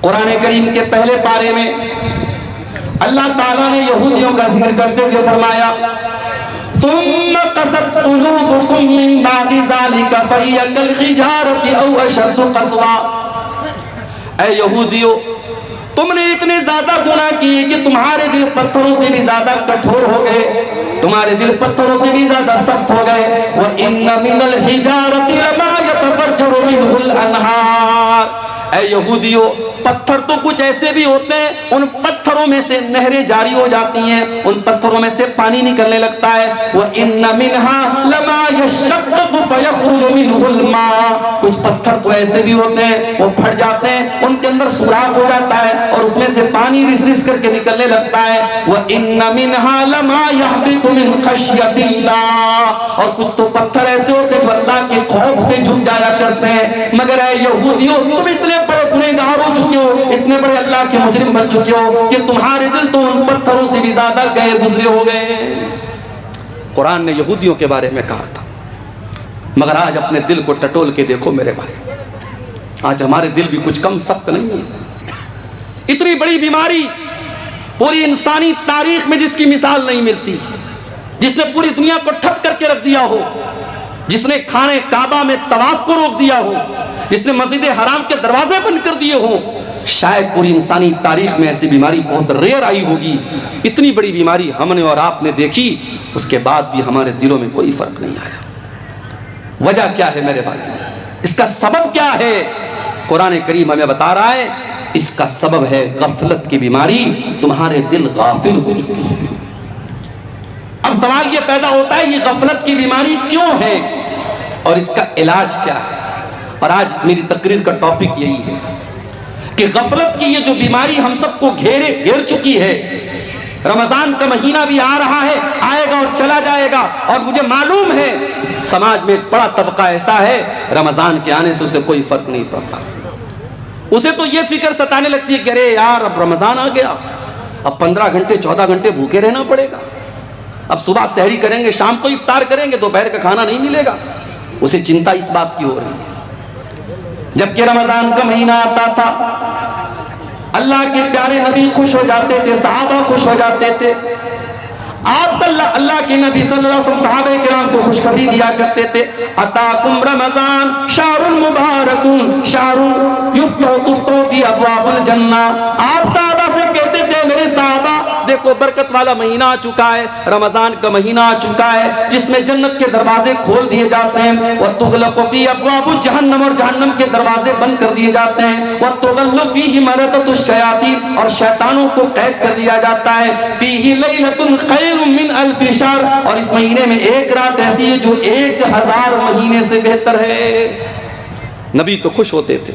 قرآن کریم کے پہلے پارے میں اللہ تعالیٰ نے یہودیوں کا ذکر کرتے ہوئے فرمایا ثم قست قلوبكم من بعد ذلك فهي كالحجارة او اشد قسوا. اے یہودیو، تم نے اتنے زیادہ گناہ کیے کہ تمہارے دل پتھروں سے بھی زیادہ کٹھور ہو گئے، تمہارے دل پتھروں سے بھی زیادہ سخت ہو گئے. وَإِنَّ مِنَ الْحِجَارَةِ لَمَا يَتَفَجَّرُ مِنْهُ الْأَنْهَارُ. اے یہودیو، پتھر تو کچھ ایسے بھی ہوتے ہیں ان پتھروں میں سے نہریں جاری ہو جاتی ہیں، ان پتھروں میں سے پانی نکلنے لگتا ہے. وَإِنَّ مِنْهَا لَمَا يَشَّقَّقُ فَيَخْرُجُ مِنْهُ الْمَاءُ. کچھ پتھر تو ایسے بھی ہوتے ہیں وہ پھٹ جاتے ہیں، ان کے اندر سوراخ ہو جاتا ہے اور اس میں سے پانی رس رس کر کے نکلنے لگتا ہے. وَإِنَّ مِنْهَا لَمَا يَهْبِطُ مِنْ خَشْيَةِ اللَّهِ. اور کچھ تو پتھر ایسے ہوتے ہیں جو اللہ کے خوف سے جھک جایا کرتے ہیں. مگر اے یہودیو، تم اتنے بڑے گنہگار ہو چکے ہو، اتنے بڑے اللہ کے مجرم بن چکے ہو کہ تمہارے دل تو ان پتھروں سے بھی زیادہ گئے گزرے ہو گئے. قرآن نے یہودیوں کے بارے میں کہا تھا، مگر آج اپنے دل کو ٹٹول کے دیکھو میرے بھائی، آج ہمارے دل بھی کچھ کم سخت نہیں ہے. اتنی بڑی بیماری پوری انسانی تاریخ میں جس کی مثال نہیں ملتی، جس نے پوری دنیا کو ٹھپ کر کے رکھ دیا ہو، جس نے خانہ کعبہ میں طواف کو روک دیا ہو، جس نے مسجد حرام کے دروازے بند کر دیے ہوں. شاید پوری انسانی تاریخ میں ایسی بیماری بہت ریئر آئی ہوگی. اتنی بڑی بیماری ہم نے اور آپ نے دیکھی، اس کے بعد بھی ہمارے دلوں میں کوئی فرق نہیں آیا. وجہ کیا ہے میرے بھائی؟ اس کا سبب کیا ہے؟ قرآن کریم ہمیں بتا رہا ہے اس کا سبب ہے غفلت کی بیماری. تمہارے دل غافل ہو چکے ہیں. اب سوال یہ پیدا ہوتا ہے یہ غفلت کی بیماری کیوں ہے اور اس کا علاج کیا ہے؟ اور آج میری تقریر کا ٹاپک یہی ہے کہ غفلت کی یہ جو بیماری ہم سب کو گھیر چکی ہے. رمضان کا مہینہ بھی آ رہا ہے، آئے گا اور چلا جائے گا، اور مجھے معلوم ہے سماج میں ایک بڑا طبقہ ایسا ہے رمضان کے آنے سے اسے کوئی فرق نہیں پڑتا. اسے تو یہ فکر ستانے لگتی ہے کہ ارے یار اب رمضان آ گیا، اب 15 گھنٹے 14 گھنٹے بھوکے رہنا پڑے گا، اب صبح سحری کریں گے، شام کو افطار کریں گے، دوپہر کا کھانا نہیں ملے گا. اسے چنتا اس بات کی ہو رہی ہے. جبکہ رمضان کا مہینہ آتا تھا، اللہ کے پیارے نبی خوش ہو جاتے تھے، صحابہ خوش ہو جاتے تھے. آپ اللہ کے نبی صلی اللہ علیہ وسلم صحابہ کرام کو خوشخبری دیا کرتے تھے، اتاکم رمضان شہر مبارک شہر یفتح فی ابواب الجنہ. آپ صحابہ سے کہتے تھے میرے صحابہ دیکھو برکت والا مہینہ آ چکا ہے، رمضان کا مہینہ آ چکا ہے جس میں جنت کے دروازے کھول دیے جاتے ہیں، وتغلق فی ابواب جہنم، اور جہنم کے دروازے بند کر دیے جاتے ہیں، وتغلق فیہ مردۃ الشیاطین، اور شیطانوں کو قید کر دیا جاتا ہے. فیہ لیلۃ خیر من الف شہر، اور اس مہینے میں ایک رات ایسی ہے جو 1000 مہینے سے بہتر ہے. نبی تو خوش ہوتے تھے،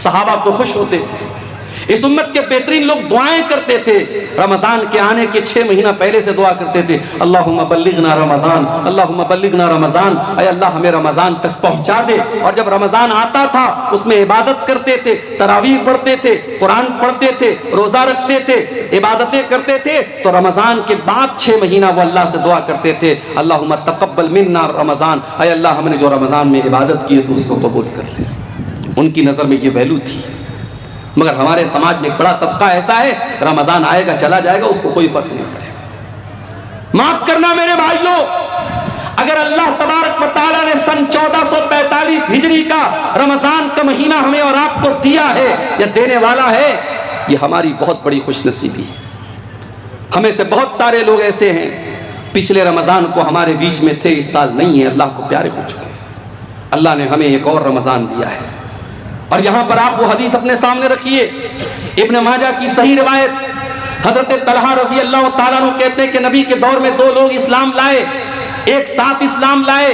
صحابہ تو خوش ہوتے تھے. اس امت کے بہترین لوگ دعائیں کرتے تھے، رمضان کے آنے کے 6 مہینہ پہلے سے دعا کرتے تھے، اللہم بلغنا رمضان، اللہم بلغنا رمضان، اے اللہ ہمیں رمضان تک پہنچا دے. اور جب رمضان آتا تھا اس میں عبادت کرتے تھے، تراویح پڑھتے تھے، قرآن پڑھتے تھے، روزہ رکھتے تھے، عبادتیں کرتے تھے. تو رمضان کے بعد 6 مہینہ وہ اللہ سے دعا کرتے تھے، اللہم تقبل منا رمضان، اے اللہ ہم نے جو رمضان میں عبادت کی ہے تو اس کو قبول کر لے. ان کی نظر میں یہ ویلو تھی. مگر ہمارے سماج میں ایک بڑا طبقہ ایسا ہے رمضان آئے گا چلا جائے گا، اس کو کوئی فرق نہیں پڑے گا. معاف کرنا میرے بھائیوں، اگر اللہ تبارک و تعالیٰ نے سن 1445 ہجری کا رمضان کا مہینہ ہمیں اور آپ کو دیا ہے یا دینے والا ہے، یہ ہماری بہت بڑی خوش نصیبی ہے. ہمیں سے بہت سارے لوگ ایسے ہیں پچھلے رمضان کو ہمارے بیچ میں تھے، اس سال نہیں ہے، اللہ کو پیارے ہو چکے. اللہ نے ہمیں ایک اور رمضان دیا ہے. اور یہاں پر آپ وہ حدیث اپنے سامنے رکھیے، ابن ماجہ کی صحیح روایت، حضرت طلحہ رضی اللہ تعالیٰ عنہ کہتے ہیں کہ نبی کے دور میں 2 لوگ اسلام لائے، ایک ساتھ اسلام لائے،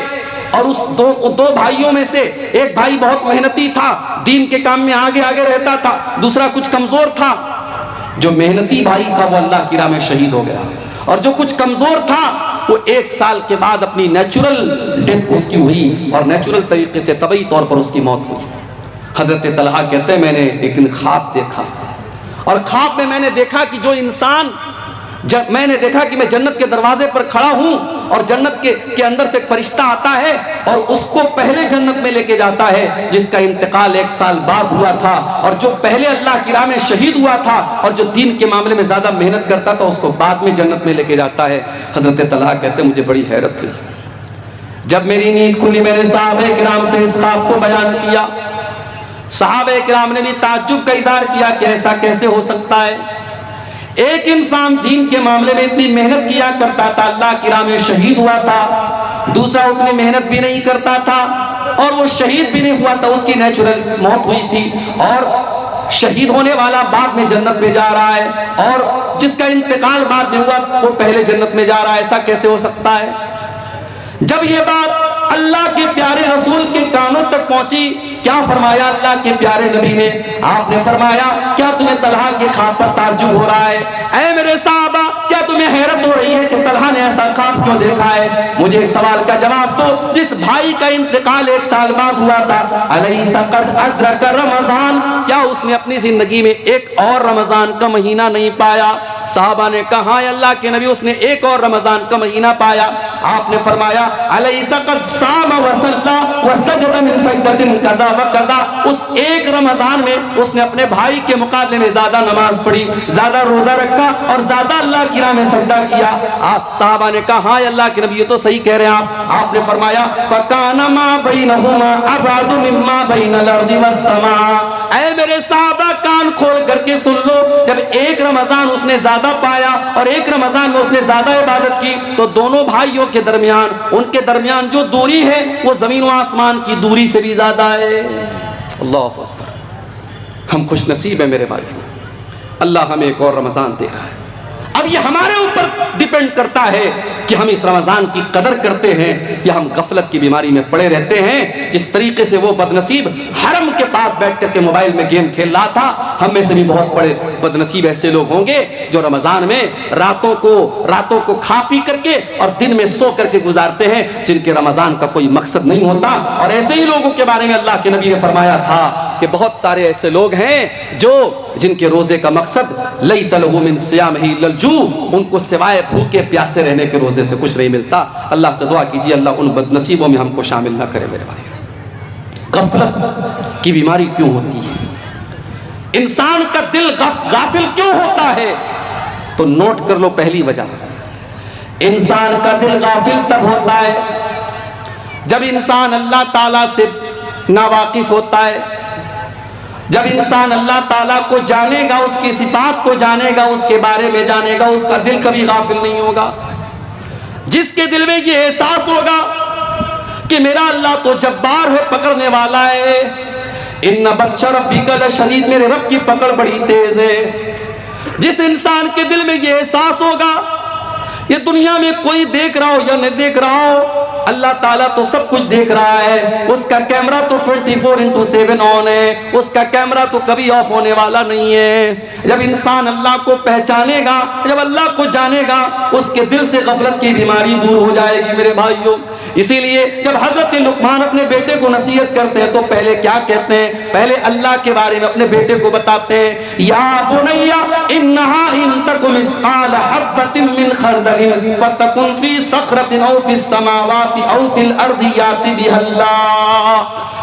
اور اس دو بھائیوں میں سے ایک بھائی بہت محنتی تھا، دین کے کام میں آگے رہتا تھا، دوسرا کچھ کمزور تھا. جو محنتی بھائی تھا وہ اللہ کی راہ میں شہید ہو گیا، اور جو کچھ کمزور تھا وہ 1 سال کے بعد اپنی نیچرل ڈیتھ اس کی ہوئی، اور نیچرل طریقے سے طبعی طور پر اس کی موت ہوئی. حضرت طلحہ کہتے ہیں میں نے ایک دن خواب دیکھا، اور خواب میں نے دیکھا کہ جو انسان میں نے دیکھا کہ میں جنت کے دروازے پر کھڑا ہوں اور جنت کے اندر سے ایک فرشتہ آتا ہے اور اس کو پہلے جنت میں لے کے جاتا ہے جس کا انتقال 1 سال بعد ہوا تھا، اور جو پہلے اللہ کی راہ میں شہید ہوا تھا اور جو دین کے معاملے میں زیادہ محنت کرتا تھا اس کو بعد میں جنت میں لے کے جاتا ہے۔ حضرت طلحہ کہتے ہیں مجھے بڑی حیرت ہوئی جب میری نیند کھلی، میں نے صحابہ کرام سے اس خواب کو بیان کیا۔ صحابہ کرام نے بھی تعجب کا اظہار کیا کہ ایسا کیسے ہو سکتا ہے؟ ایک انسان دین کے معاملے میں اتنی محنت کیا کرتا تھا، اللہ کی راہ میں شہید ہوا تھا، دوسرا اتنی محنت بھی نہیں کرتا تھا اور وہ شہید بھی نہیں ہوا تھا، اس کی نیچرل موت ہوئی تھی، اور شہید ہونے والا بعد میں جنت میں جا رہا ہے، اور جس کا انتقال بعد میں ہوا وہ پہلے جنت میں جا رہا ہے، ایسا کیسے ہو سکتا ہے؟ جب یہ بات اللہ کے پیارے رسول کے کانوں تک پہنچی، کیا فرمایا اللہ کے پیارے نبی نے؟ آپ نے فرمایا کیا تمہیں طلحہ کے خواب پر تعجب ہو رہا ہے؟ اے میرے صحابہ، کیا تمہیں حیرت ہو رہی ہے کہ طلحہ نے ایسا خواب کیوں دیکھا ہے؟ مجھے ایک سوال کا جواب دو، جس بھائی کا انتقال 1 سال بعد ہوا تھا، الیس قد ادرک رمضان، کیا اس نے اپنی زندگی میں ایک اور رمضان کا مہینہ نہیں پایا؟ صحابہ نے کہا ہاں اللہ کے نبی، اس نے ایک اور رمضان کا مہینہ پایا۔ آپ نے فرمایا الیس قد صام وصلی وسجد من سجدۃ کذا وکذا، اس ایک رمضان میں اس نے اپنے بھائی کے مقابلے میں زیادہ نماز پڑھی، زیادہ روزہ رکھا اور زیادہ اللہ کی راہ میں سجدہ کیا۔ آپ صحابہ نے کہا ہاں اللہ کے نبی یہ تو صحیح کہہ رہے ہیں آپ نے فرمایا فکان ما بینہما ابعد مما بین الارض والسماء، اے میرے صحابہ کان کھول کر کے سن لو، جب ایک رمضان اس نے زیادہ پایا اور ایک رمضان میں اس نے زیادہ عبادت کی تو دونوں بھائیوں کے درمیان، ان کے درمیان جو دوری ہے وہ زمین و آسمان کی دوری سے بھی زیادہ ہے۔ اللہ اکبر، ہم خوش نصیب ہیں میرے بھائیوں، اللہ ہمیں ایک اور رمضان دے رہا ہے۔ اب یہ ہمارے اوپر ڈیپینڈ کرتا ہے کہ ہم اس رمضان کی قدر کرتے ہیں یا ہم غفلت کی بیماری میں پڑے رہتے ہیں۔ جس طریقے سے وہ بدنصیب حرم کے پاس بیٹھ کر کے موبائل میں گیم کھیل رہا تھا، ہم میں سے بھی بہت بڑے بدنصیب ایسے لوگ ہوں گے جو رمضان میں راتوں کو کھا پی کر کے اور دن میں سو کر کے گزارتے ہیں، جن کے رمضان کا کوئی مقصد نہیں ہوتا۔ اور ایسے ہی لوگوں کے بارے میں اللہ کے نبی نے فرمایا تھا کہ بہت سارے ایسے لوگ ہیں جن کے روزے کا مقصد لیس لہ من صیامہ الا الجوع، ان کو سوائے بھوکے پیاسے رہنے کے روزے سے کچھ نہیں ملتا۔ اللہ سے دعا کیجیے اللہ ان بد نصیبوں میں ہم کو شامل نہ کرے میرے بھائی۔ غفلت کی بیماری کیوں ہوتی ہے؟ انسان کا دل غافل کیوں ہوتا ہے؟ تو نوٹ کر لو پہلی وجہ، انسان کا دل غافل تب ہوتا ہے جب انسان اللہ تعالیٰ سے ناواقف ہوتا ہے، جب انسان اللہ تعالیٰ کو جانے گا، اس کی صفات کو جانے گا، اس کے بارے میں جانے گا، اس کا دل کبھی غافل نہیں ہوگا۔ جس کے دل میں یہ احساس ہوگا کہ میرا اللہ تو جبار ہے، پکڑنے والا ہے، ان بطش ربک لشدید، میرے رب کی پکڑ بڑی تیز ہے۔ جس انسان کے دل میں یہ احساس ہوگا، یہ دنیا میں کوئی دیکھ رہا ہو یا نہیں دیکھ رہا ہو، اللہ تعالیٰ تو سب کچھ دیکھ رہا ہے، اس کا کیمرہ تو 24/7 آن ہے، اس کا کیمرہ تو کبھی آف ہونے والا نہیں ہے۔ جب انسان اللہ کو پہچانے گا، جب اللہ کو جانے گا، اس کے دل سے غفلت کی بیماری دور ہو جائے گی میرے بھائیوں۔ اسی لیے جب حضرت لقمان اپنے بیٹے کو نصیحت کرتے ہیں تو پہلے کیا کہتے ہیں؟ پہلے اللہ کے بارے میں اپنے بیٹے کو بتاتے ہیں، یا بنی انہا ان تک مثقال حبۃ من خردل فتکن فی صخرۃ او فی السماوات او فی الارض یاتی بها اللہ۔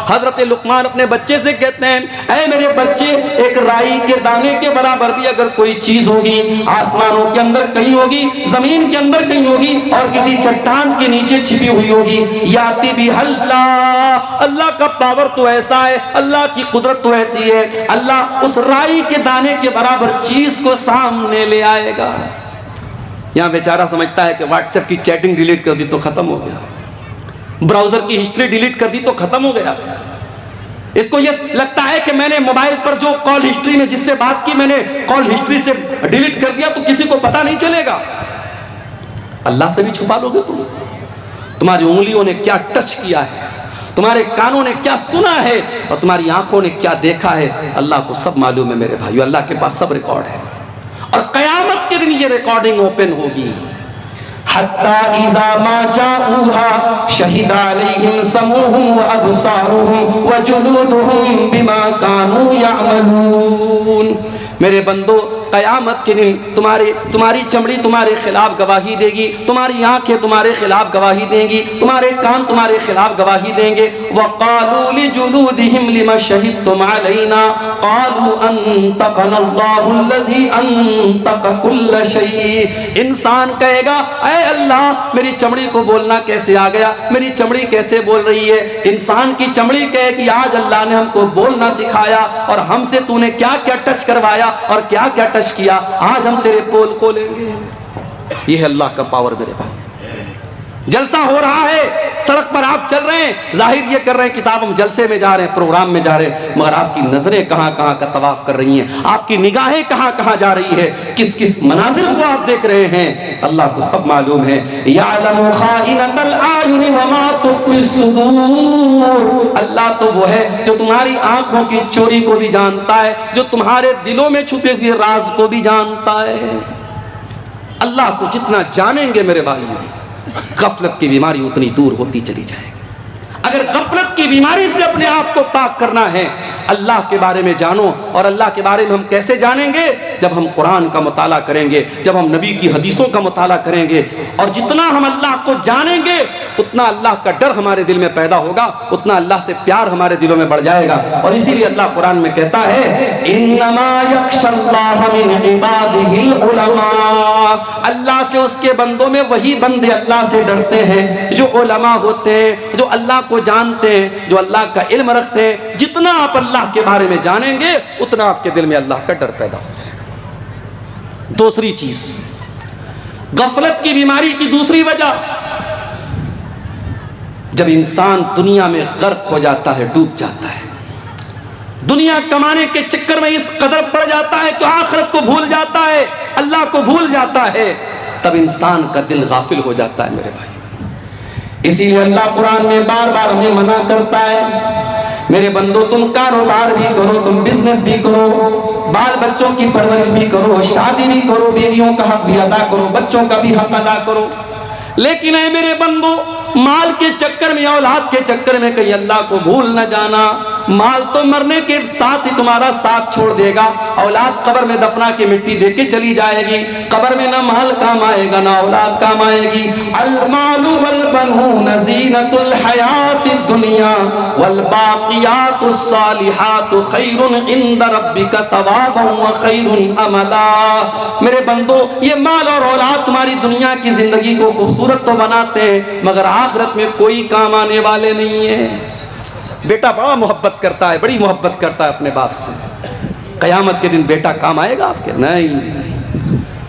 حضرت لقمان اپنے بچے سے کہتے ہیں، اے میرے بچے، ایک رائی کے دانے کے برابر بھی اگر کوئی چیز ہوگی، آسمانوں کے اندر کہیں ہوگی، زمین کے اندر کہیں ہوگی، اور کسی چٹان کے نیچے چھپی ہوئی ہوگی، یاتی بها اللہ، اللہ کا پاور تو ایسا ہے، اللہ کی قدرت تو ایسی ہے، اللہ اس رائی کے دانے کے برابر چیز کو سامنے لے آئے گا۔ یہاں بیچارہ سمجھتا ہے کہ واٹس ایپ کی چیٹنگ ڈیلیٹ کر دی تو ختم ہو گیا، براؤزر کی ہسٹری ڈیلیٹ کر دی تو ختم ہو گیا۔ اس کو یہ لگتا ہے کہ میں نے موبائل پر جو کال ہسٹری میں جس سے بات کی، میں نے کال ہسٹری سے ڈیلیٹ کر دیا تو کسی کو پتہ نہیں چلے گا۔ اللہ سے بھی چھپا لو گے تم؟ تمہاری انگلیوں نے کیا ٹچ کیا ہے، تمہارے کانوں نے کیا سنا ہے، اور تمہاری آنکھوں نے کیا دیکھا ہے، اللہ کو سب معلوم ہے میرے بھائیو۔ اللہ کے پاس سب ریکارڈ ہے، اور قیامت کے دن یہ ریکارڈنگ اوپن ہوگی۔ حتی اذا ما جاؤوها شہد علیہم سمعهم وابصارهم وجلودهم بما كانوا يعملون۔ میرے بندو، قیامت کے دن تمہاری چمڑی تمہارے خلاف گواہی دے گی، تمہاری آنکھیں تمہارے خلاف گواہی دیں گی، تمہارے کان تمہارے خلاف گواہی دیں گے۔ وَقَالُوا لِجُلُودِهِمْ لِمَ شَهِدتُّمْ عَلَيْنَا قَالُوا أَنطَقَنَا اللَّهُ الَّذِي أَنطَقَ كُلَّ شَيْءٍ۔ انسان کہے گا اے اللہ میری چمڑی کو بولنا کیسے آ گیا، میری چمڑی کیسے بول رہی ہے؟ انسان کی چمڑی کہے کہ آج اللہ نے ہم کو بولنا سکھایا اور ہم سے تو نے کیا کیا ٹچ کروایا اور کیا کیا ٹچ کیا، آج ہم تیرے پول کھولیں گے۔ یہ ہے اللہ کا پاور میرے بھائی۔ جلسہ ہو رہا ہے، سڑک پر آپ چل رہے ہیں، ظاہر یہ کر رہے ہیں کہ صاحب ہم جلسے میں جا رہے ہیں، پروگرام میں جا رہے ہیں، مگر آپ کی نظریں کہاں کہاں کا طواف کر رہی ہیں، آپ کی نگاہیں کہاں کہاں جا رہی ہے، کس کس مناظر کو آپ دیکھ رہے ہیں، اللہ کو سب معلوم ہے۔ یعلم خائنۃ الاعین وما تخفی الصدور۔ اللہ تو وہ ہے جو تمہاری آنکھوں کی چوری کو بھی جانتا ہے، جو تمہارے دلوں میں چھپے ہوئے راز کو بھی جانتا ہے۔ اللہ کو جتنا جانیں گے میرے بھائی، غفلت کی بیماری اتنی دور ہوتی چلی جائے گی۔ اگر غفلت کی بیماری سے اپنے آپ کو پاک کرنا ہے، اللہ کے بارے میں جانو۔ اور اللہ کے بارے میں ہم کیسے جانیں گے؟ جب ہم قرآن کا مطالعہ کریں گے، جب ہم نبی کی حدیثوں کا مطالعہ کریں گے، اور جتنا ہم اللہ کو جانیں گے اتنا اللہ کا ڈر ہمارے دل میں پیدا ہوگا، اتنا اللہ سے پیار ہمارے دلوں میں بڑھ جائے گا۔ اور اسی لیے اللہ قرآن میں کہتا ہے انما یخشی اللہ من عبادہ العلماء۔ اللہ سے اس کے بندوں میں وہی بندے اللہ سے ڈرتے ہیں جو علماء ہوتے ہیں، جو اللہ کو جانتے ہیں، جو اللہ کا علم رکھتے ہیں۔ جتنا آپ اللہ کے بارے میں جانیں گے اتنا آپ کے دل میں اللہ کا ڈر پیدا ہو جائے گا۔ دوسری چیز، غفلت کی بیماری کی دوسری وجہ، جب انسان دنیا میں غرق ہو جاتا ہے، ڈوب جاتا ہے، دنیا کمانے کے چکر میں اس قدر پڑ جاتا ہے کہ آخرت کو بھول جاتا ہے، اللہ کو بھول جاتا ہے، تب انسان کا دل غافل ہو جاتا ہے میرے بھائی۔ اسی لیے اللہ قرآن میں بار بار ہمیں منع کرتا ہے، میرے بندو تم کاروبار بھی کرو، تم بزنس بھی کرو، بال بچوں کی پرورش بھی کرو، شادی بھی کرو، بیویوں کا حق بھی ادا کرو، بچوں کا بھی حق ادا کرو، لیکن اے میرے بندو مال کے چکر میں، اولاد کے چکر میں کہیں اللہ کو بھول نہ جانا۔ مال تو مرنے کے ساتھ ہی تمہارا ساتھ چھوڑ دے گا، اولاد قبر میں دفنا کے مٹی دے کے چلی جائے گی، قبر میں نہ مال کام آئے گا نہ اولاد کام آئے گی۔ المال والبنون زینۃ الحیات الدنیا والباقیات الصالحات خیر عند ربک ثوابا وخیر املا۔ میرے بندو یہ مال اور اولاد تمہاری دنیا کی زندگی کو خوبصورت تو بناتے ہیں مگر آخرت میں کوئی کام آنے والے نہیں ہیں۔ بیٹا بڑا محبت کرتا ہے، بڑی محبت کرتا ہے اپنے باپ سے، قیامت کے دن بیٹا کام آئے گا آپ کے؟ نہیں۔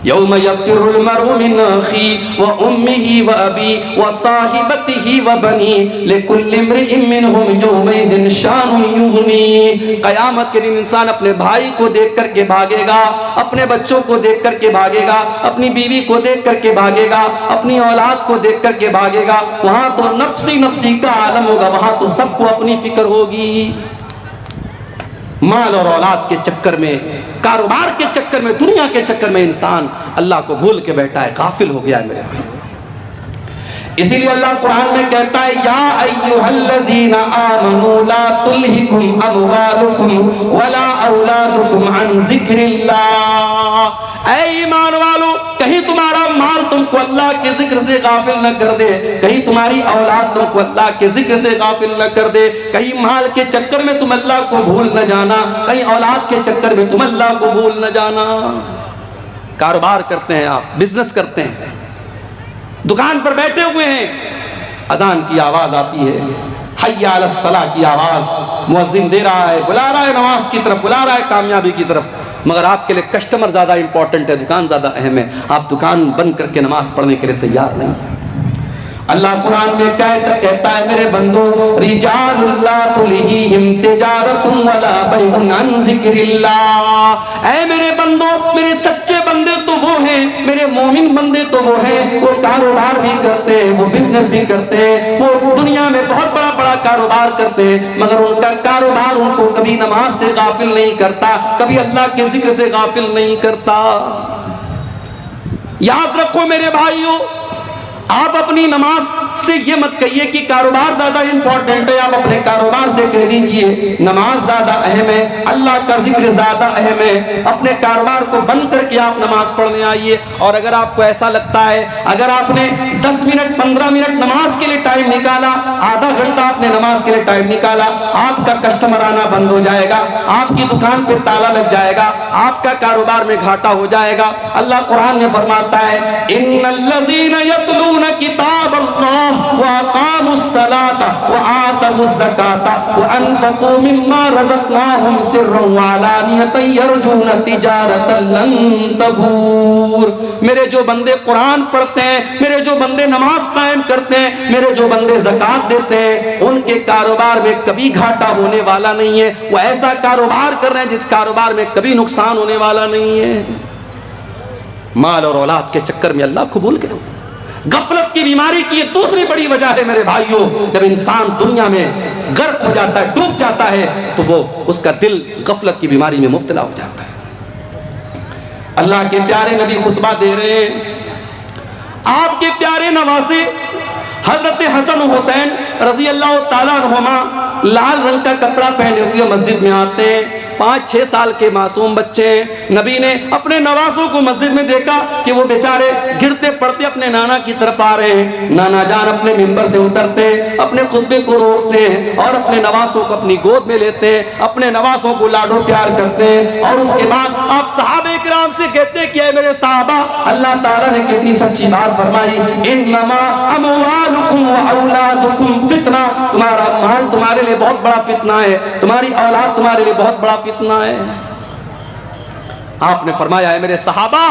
یوم یفر المرء من اخیہ وامہ وابیہ وصاحبتہ وبنیہ لکل امرئ منہم یومئذ شان یغنیہ۔ قیامت کے دن انسان اپنے بھائی کو دیکھ کر کے بھاگے گا، اپنے بچوں کو دیکھ کر کے بھاگے گا، اپنی بیوی کو دیکھ کر کے بھاگے گا، اپنی اولاد کو دیکھ کر کے بھاگے گا۔ وہاں تو نفسی نفسی کا عالم ہوگا، وہاں تو سب کو اپنی فکر ہوگی۔ مال اور اولاد کے چکر میں، کاروبار کے چکر میں، دنیا کے چکر میں انسان اللہ کو بھول کے بیٹھا ہے، غافل ہو گیا ہے میرے بھائی۔ اسی لیے اللہ قرآن میں کہتا ہے یا ایھا الذین آمنوا لا تلہکم اموالکم ولا اولادکم عن ذکر اللہ۔ اے ایمان والو، کہیں تمہارا مال تم کو اللہ کے ذکر سے غافل نہ کر دے، کہیں تمہاری اولاد تم کو اللہ کے ذکر سے غافل نہ کر دے، کہیں مال کے چکر میں تم اللہ کو بھول نہ جانا، کہیں اولاد کے چکر میں تم اللہ کو بھول نہ جانا۔ کاروبار کرتے ہیں آپ، بزنس کرتے ہیں، دکان پر بیٹھے ہوئے ہیں، اذان کی آواز آتی ہے، حی علی الصلاۃ کی آواز، مؤذن دے رہا ہے، بلا رہا ہے نماز کی طرف، بلا رہا ہے کامیابی کی طرف، مگر آپ کے لیے کسٹمر زیادہ امپورٹنٹ ہے، دکان زیادہ اہم ہے، آپ دکان بند کر کے نماز پڑھنے کے لیے تیار نہیں ہیں۔ اللہ قرآن میں کہتا ہے میرے بندو رجال لا تلہیہم تجارت ولا بیع عن ذکر اللہ۔ اے میرے بندو، میرے سچے بندے تو وہ ہیں، میرے مومن بندے تو وہ ہیں، وہ کاروبار بھی کرتے ہیں، وہ بزنس بھی کرتے ہیں، وہ دنیا میں بہت بڑا بڑا کاروبار کرتے ہیں، مگر ان کا کاروبار ان کو کبھی نماز سے غافل نہیں کرتا، کبھی اللہ کے ذکر سے غافل نہیں کرتا۔ یاد رکھو میرے بھائیو، آپ اپنی نماز سے یہ مت کہیے کہ کاروبار زیادہ امپورٹنٹ ہے، آپ اپنے کاروبار سے کہہ دیجئے نماز زیادہ اہم ہے، اللہ کا ذکر زیادہ اہم ہے، اپنے کاروبار کو بند کر کے آپ نماز پڑھنے آئیے۔ اور اگر آپ کو ایسا لگتا ہے، اگر آپ نے 10 منٹ 15 منٹ نماز کے لیے ٹائم نکالا، آدھا گھنٹہ آپ نے نماز کے لیے ٹائم نکالا، آپ کا کسٹمر آنا بند ہو جائے گا، آپ کی دکان پہ تالا لگ جائے گا، آپ کا کاروبار میں گھاٹا ہو جائے گا۔ اللہ قرآن میں فرماتا ہے ان الذین یتلون کتاب اللہ واقاموا الصلاة وآتوا الزکاة وانفقوا مما رزقناہم سرا وعلانیۃ یرجون تجارۃ لن تبور۔ میرے جو بندے قرآن پڑھتے ہیں، میرے جو بندے نماز قائم کرتے ہیں، میرے جو بندے زکوٰۃ دیتے ہیں، ان کے کاروبار میں کبھی گھاٹا ہونے والا نہیں ہے، وہ ایسا کاروبار کر رہے ہیں جس کاروبار میں کبھی نقصان ہونے والا نہیں ہے۔ مال اور اولاد کے چکر میں اللہ قبول کرو۔ غفلت کی بیماری کی یہ دوسری بڑی وجہ ہے میرے بھائیوں، جب انسان دنیا میں غرق ہو جاتا ہے، ڈوب جاتا ہے، تو وہ اس کا دل غفلت کی بیماری میں مبتلا ہو جاتا ہے۔ اللہ کے پیارے نبی خطبہ دے رہے ہیں، آپ کے پیارے نواسے حضرت حسن و حسین رضی اللہ تعالیٰ عنہما لال رنگ کا کپڑا پہنے ہوئے مسجد میں آتے ہیں، 5-6 سال کے معصوم بچے ہیں۔ نبی نے اپنے نواسوں کو مسجد میں دیکھا کہ وہ بیچارے گرتے پڑتے اپنے نانا کی طرف آ رہے ہیں۔ نانا جان اپنے ممبر سے اترتے ہیں، اپنے خطبے کو روکتے ہیں اور اپنے نواسوں کو اپنی گود میں لیتے ہیں، اپنے نواسوں کو لاڈو پیار کرتے ہیں، اور اس کے بعد آپ صحابہ کرام سے کہتے ہیں کہ اے میرے صحابہ، اللہ تعالیٰ نے کتنی سچی بات فرمائی، انما اموالکم و اولادکم فتنہ، تمہارا مال تمہارے لیے بہت بڑا فتنہ ہے، تمہاری اولاد تمہارے لیے بہت بڑا فتنہ ہے۔ آپ نے فرمایا ہے میرے صحابہ،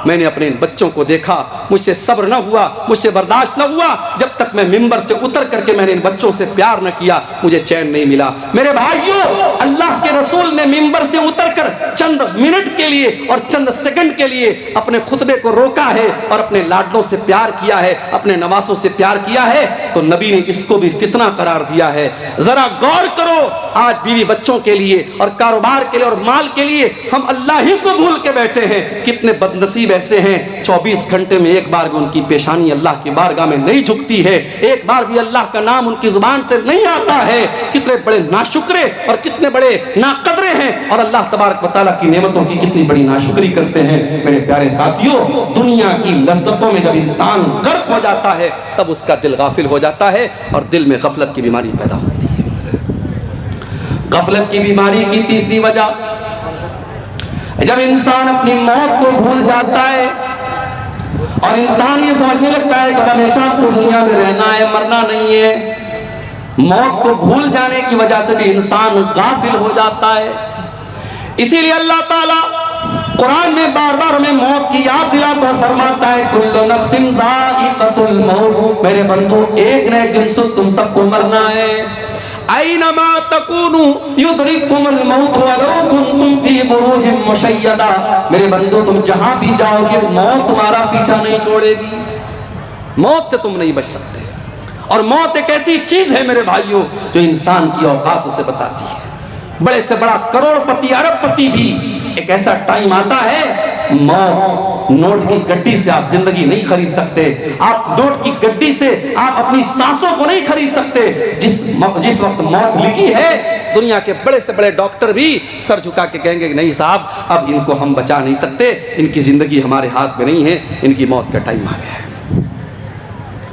میں نے اپنے بچوں کو دیکھا، مجھ سے صبر نہ ہوا، مجھ سے برداشت نہ ہوا، جب تک میں ممبر سے اتر کر کے میں نے ان بچوں سے پیار نہ کیا مجھے چین نہیں ملا۔ میرے بھائیوں، اللہ کے رسول نے ممبر سے اتر کر چند منٹ کے لیے اور چند سیکنڈ کے لیے اپنے خطبے کو روکا ہے اور اپنے لاڈلوں سے پیار کیا ہے، اپنے نواسوں سے پیار کیا ہے، تو نبی نے اس کو بھی فتنہ قرار دیا ہے۔ ذرا غور کرو، آج بیوی بچوں کے لیے اور کاروبار کے لیے اور مال کے لیے ہم اللہ ہی کو بھول کے بیٹھے ہیں۔ کتنے بد نصیب ایسے ہیں 24 گھنٹے میں ایک بار بھی ان کی پیشانی اللہ کی بارگاہ میں نہیں جھکتی ہے، ایک بار بھی اللہ کا نام ان کی زبان سے نہیں آتا ہے۔ کتنے بڑے ناشکرے اور کتنے بڑے ناقدرے ہیں، اور اللہ تبارک و تعالیٰ کی نعمتوں کی کتنی بڑی ناشکری کرتے ہیں۔ میرے پیارے ساتھیوں، دنیا کی لذتوں میں جب انسان غرق ہو جاتا ہے تب اس کا دل غافل ہو جاتا ہے اور دل میں غفلت کی بیماری پیدا ہوتی ہے۔ غفلت کی بیماری کی تیسری وجہ، جب انسان اپنی موت کو بھول جاتا ہے اور انسان یہ سمجھنے لگتا ہے کہ ہمیشہ تو دنیا میں رہنا ہے، مرنا نہیں ہے، موت کو بھول جانے کی وجہ سے بھی انسان غافل ہو جاتا ہے۔ اسی لیے اللہ تعالیٰ قرآن میں بار بار ہمیں موت کی یاد دلاتا ہے، فرماتا ہے کل نفس ذائقۃ الموت، میرے بندو ایک نہ ایک دن سے تم سب کو مرنا ہے۔ اینما تکونوا یدرککم الموت ولو کنتم فی بروج مشیدہ، میرے بندو تم جہاں بھی جاؤ گے موت تمہارا پیچھا نہیں چھوڑے گی، موت سے تم نہیں بچ سکتے۔ اور موت ایک ایسی چیز ہے میرے بھائیوں جو انسان کی اوقات اسے بتاتی ہے۔ بڑے سے بڑا کروڑ پتی ارب پتی بھی ایک ایسا ٹائم آتا ہے، موت نوٹ کی گڈی سے آپ زندگی نہیں خرید سکتے، آپ نوٹ کی گڈی سے آپ اپنی سانسوں کو نہیں خرید سکتے۔ جس وقت موت لکھی ہے، دنیا کے بڑے سے بڑے ڈاکٹر بھی سر جھکا کے کہیں گے کہ نہیں صاحب اب ان کو ہم بچا نہیں سکتے، ان کی زندگی ہمارے ہاتھ میں نہیں ہے، ان کی موت کا ٹائم آ گیا ہے۔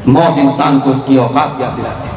موت انسان کو اس کی اوقات یاد دلاتی ہے۔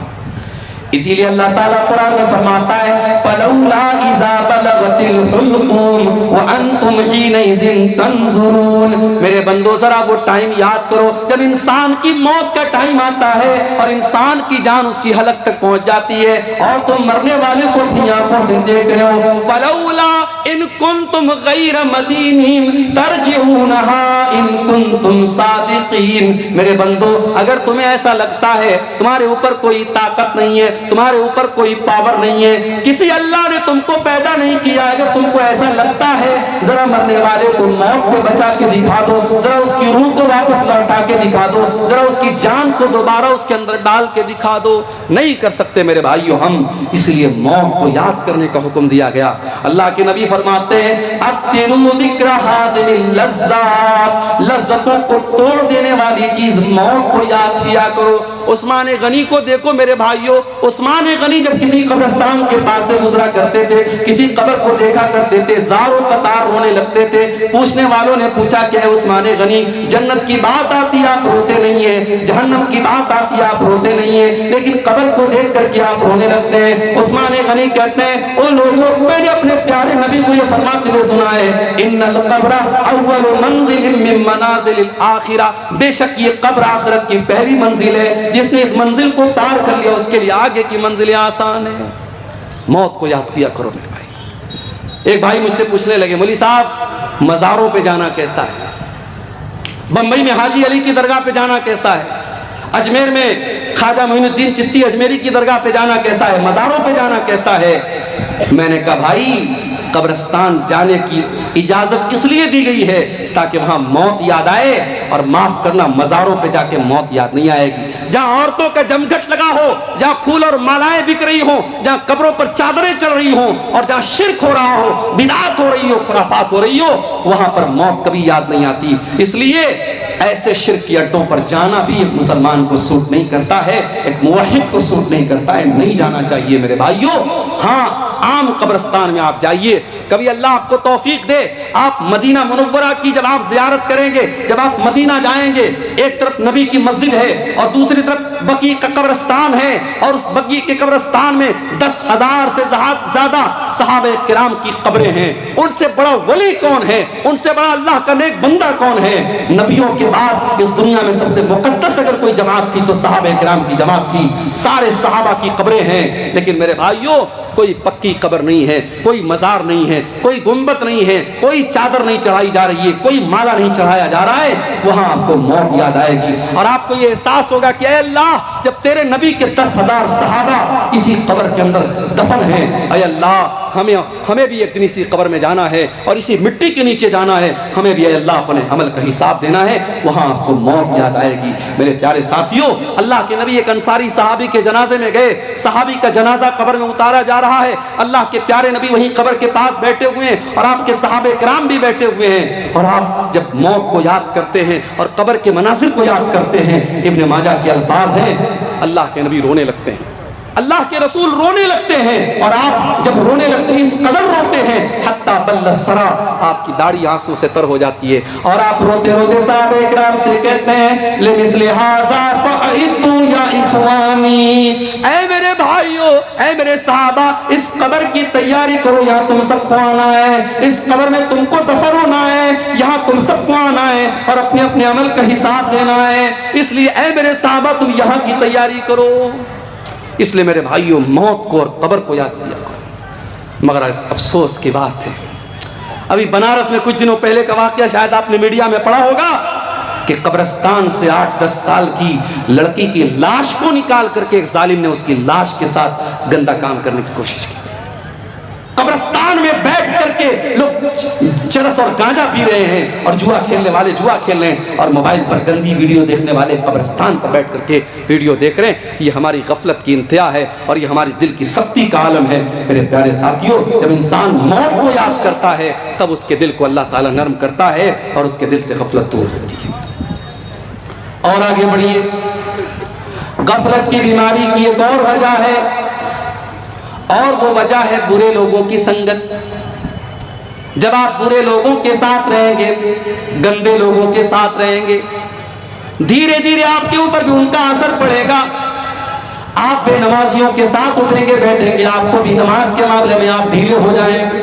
اسی لیے اللہ تعالیٰ قرآن میں فرماتا ہے فَلَوْلَا إِذَا بَلَغَتِ الْحُلْقُومَ وَأَنْتُمْ حِينَئِذٍ تَنْظُرُونَ، میرے بندو ذرا وہ ٹائم یاد کرو جب انسان کی موت کا ٹائم آتا ہے اور انسان کی جان اس کی حلق تک پہنچ جاتی ہے اور تم مرنے والے کو اپنی آنکھوں سے دیکھ رہے ہو۔ فَلَوْلَا إِن كُنْتُمْ غَيْرَ مَدِينِينَ تَرْجِعُونَهَا إِن كُنْتُمْ صَادِقِينَ، میرے بندو اگر تمہیں ایسا لگتا ہے تمہارے اوپر کوئی طاقت نہیں ہے، تمہارے اوپر کوئی پاور نہیں ہے، کسی اللہ نے نے تم کو پیدا نہیں کیا. اگر تم کو ایسا لگتا ہے ذرا مرنے والے کو موت سے بچا کے دکھا دو, ذرا اس کی روح کو واپس لوٹا کے دکھا دو, ذرا اس کی جان کو دوبارہ اس کے اندر ڈال کے دکھا دو. نہیں کر سکتے میرے بھائیو ہم, اس لیے موت کو یاد کرنے کا حکم دیا گیا. اللہ کے نبی فرماتے ہیں اکثروا ذکر ہادم اللذات, لذتوں کو توڑ دینے والی چیز موت کو یاد کیا کرو. عثمان غنی کو دیکھو میرے بھائیو, عثمان غنی جب کسی قبرستان کے پاس سے گزرا کرتے تھے, کسی قبر کو دیکھا کرتے تھے, زاروں قطار رونے لگتے تھے. پوچھنے والوں نے پوچھا کہ اے عثمان غنی, جنت کی بات آتی آپ روتے نہیں ہیں, جہنم کی بات آتی آپ روتے نہیں ہیں, لیکن قبر کو دیکھ کر کے آپ رونے لگتے ہیں. عثمان غنی کہتے ہیں او لوگوں, میں نے اپنے پیارے نبی کو یہ فرماتے ہوئے سنا ہے ان القبر اول منزل من منازل الاخرہ, بے شک یہ قبر آخرت کی پہلی منزل ہے, جس نے اس منزل کو پار کر لیا اس کے لیے آگے کی منزلیں آسان ہیں. موت کو یاد کیا کرو میرے بھائی. ایک بھائی مجھ سے پوچھنے لگے مولوی صاحب مزاروں پہ جانا کیسا ہے, بمبئی میں حاجی علی کی درگاہ پہ جانا کیسا ہے, اجمیر میں خواجہ معین الدین چشتی اجمیری کی درگاہ پہ جانا کیسا ہے, مزاروں پہ جانا کیسا ہے. میں نے کہا بھائی قبرستان جانے کی اجازت اس لیے دی گئی ہے تاکہ وہاں موت یاد آئے, اور معاف کرنا مزاروں پہ جا کے موت یاد نہیں آئے گی. جہاں عورتوں کا جمگھٹ لگا ہو, جہاں پھول اور مالائیں بک رہی ہوں, جہاں قبروں پر چادریں چل رہی ہوں, اور جہاں شرک ہو رہا ہو, بدعت ہو رہی ہو, خرافات ہو رہی ہو, وہاں پر موت کبھی یاد نہیں آتی. اس لیے ایسے شرک کی اڈوں پر جانا بھی ایک مسلمان کو سوٹ نہیں کرتا ہے, ایک موحد کو سوٹ نہیں کرتا ہے, نہیں جانا چاہیے میرے بھائیوں. ہاں عام قبرستان میں آپ جائیے, کبھی اللہ آپ کو توفیق دے, آپ مدینہ منورہ کی جب آپ زیارت کریں گے, جب آپ مدینہ جائیں گے, ایک طرف نبی کی مسجد ہے اور دوسری طرف بقیع کا قبرستان ہے, اور اس بقیع کے قبرستان میں 10,000 سے زیادہ صحابہ کرام کی قبریں ہیں. ان سے بڑا ولی کون ہے, ان سے بڑا اللہ کا نیک بندہ کون ہے؟ نبیوں کے بعد اس دنیا میں سب سے مقدس اگر کوئی جماعت تھی تو صحابہ کرام کی جماعت تھی. سارے صحابہ کی قبریں ہیں, لیکن میرے بھائیوں کوئی پکی قبر نہیں ہے, کوئی مزار نہیں ہے, کوئی گنبد نہیں ہے, کوئی چادر نہیں چڑھائی جا رہی ہے, کوئی مالا نہیں چڑھایا جا رہا ہے. وہاں آپ کو موت یاد آئے گی اور آپ کو یہ احساس ہوگا کہ اے اللہ جب تیرے نبی کے 10,000 صحابہ اسی قبر کے اندر دفن ہیں, اے اللہ ہمیں بھی ایک دن اسی قبر میں جانا ہے اور اسی مٹی کے نیچے جانا ہے, ہمیں بھی اے اللہ اپنے عمل کا حساب دینا ہے. وہاں آپ کو موت یاد آئے گی. میرے پیارے ساتھیوں, اللہ کے نبی ایک انصاری صحابی کے جنازے میں گئے, صحابی کا جنازہ قبر میں اتارا جا رہا ہے, اللہ کے پیارے نبی وہیں قبر کے پاس بیٹھے ہوئے ہیں اور آپ کے صحابہ کرام بھی بیٹھے ہوئے ہیں. اور آپ جب موت کو یاد کرتے ہیں اور قبر کے مناظر کو یاد کرتے ہیں, ابن ماجہ کے الفاظ ہیں, اللہ کے نبی رونے لگتے ہیں, اللہ کے رسول رونے لگتے ہیں, اور آپ جب رونے لگتے ہیں اس قدر روتے ہیں حتی بل السرا, آپ کی داڑھی آنسو سے تر ہو جاتی ہے, اور آپ روتے روتے صحابہ کرام سے کہتے ہیں لمثل ھذا فاعدوا یا اخوانی, اے میرے بھائیو, اے میرے صحابہ, اس قبر کی تیاری کرو, یہاں تم سب کو آنا ہے, اس قبر میں تم کو دفن ہونا ہے, یہاں تم سب کو آنا ہے اور اپنے اپنے عمل کا حساب دینا ہے. اس لیے اے میرے صحابہ تم یہاں کی تیاری کرو. اس لیے میرے بھائیوں موت کو اور قبر کو یاد کیا کرو. مگر افسوس کی بات ہے, ابھی بنارس میں کچھ دنوں پہلے کا واقعہ شاید آپ نے میڈیا میں پڑھا ہوگا کہ قبرستان سے 8-10 سال کی لڑکی کی لاش کو نکال کر کے ایک ظالم نے اس کی لاش کے ساتھ گندا کام کرنے کی کوشش کی. قبرستان میں بیٹھ کر کے لوگ چرس اور گانجا پی رہے ہیں, اور جوا کھیلنے والے جوا کھیل رہے ہیں, اور موبائل پر گندی ویڈیو دیکھنے والے قبرستان پر بیٹھ کر کے ویڈیو دیکھ رہے ہیں. یہ ہماری غفلت کی انتہا ہے اور یہ ہماری دل کی سختی کا عالم ہے. میرے پیارے ساتھیوں, جب انسان موت کو یاد کرتا ہے تب اس کے دل کو اللہ تعالیٰ نرم کرتا ہے اور اس کے دل سے غفلت دور ہوتی ہے. اور آگے بڑھیے, غفلت کی بیماری کی ایک اور وجہ ہے, اور وہ وجہ ہے برے لوگوں کی سنگت. جب آپ برے لوگوں کے ساتھ رہیں گے, گندے لوگوں کے ساتھ رہیں گے, دھیرے دھیرے آپ کے اوپر بھی ان کا اثر پڑے گا. آپ بے نمازیوں کے ساتھ اٹھیں گے بیٹھیں گے, آپ کو بھی نماز کے معاملے میں آپ ڈھیلے ہو جائیں گے.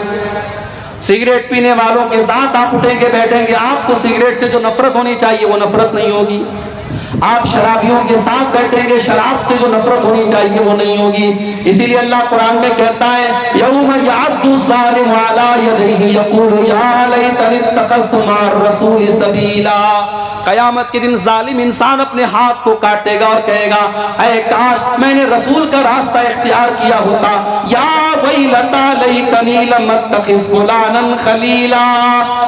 سگریٹ پینے والوں کے ساتھ آپ اٹھیں گے بیٹھیں گے, آپ کو سگریٹ سے جو نفرت ہونی چاہیے وہ نفرت نہیں ہوگی. آپ شرابیوں کے ساتھ بیٹھیں گے, شراب سے جو نفرت ہونی چاہیے وہ نہیں ہوگی. اسی لیے اللہ قرآن میں کہتا ہے یوم یعض الظالم علی یدیہ یقول یا لیتنی اتخذت مع الرسول سبیلا. قیامت کے دن ظالم انسان اپنے ہاتھ کو کاٹے گا اور کہے گا اے کاش میں نے رسول کا راستہ اختیار کیا ہوتا. یا ویلتا لیتنی لم اتخذ فلانا خلیلا،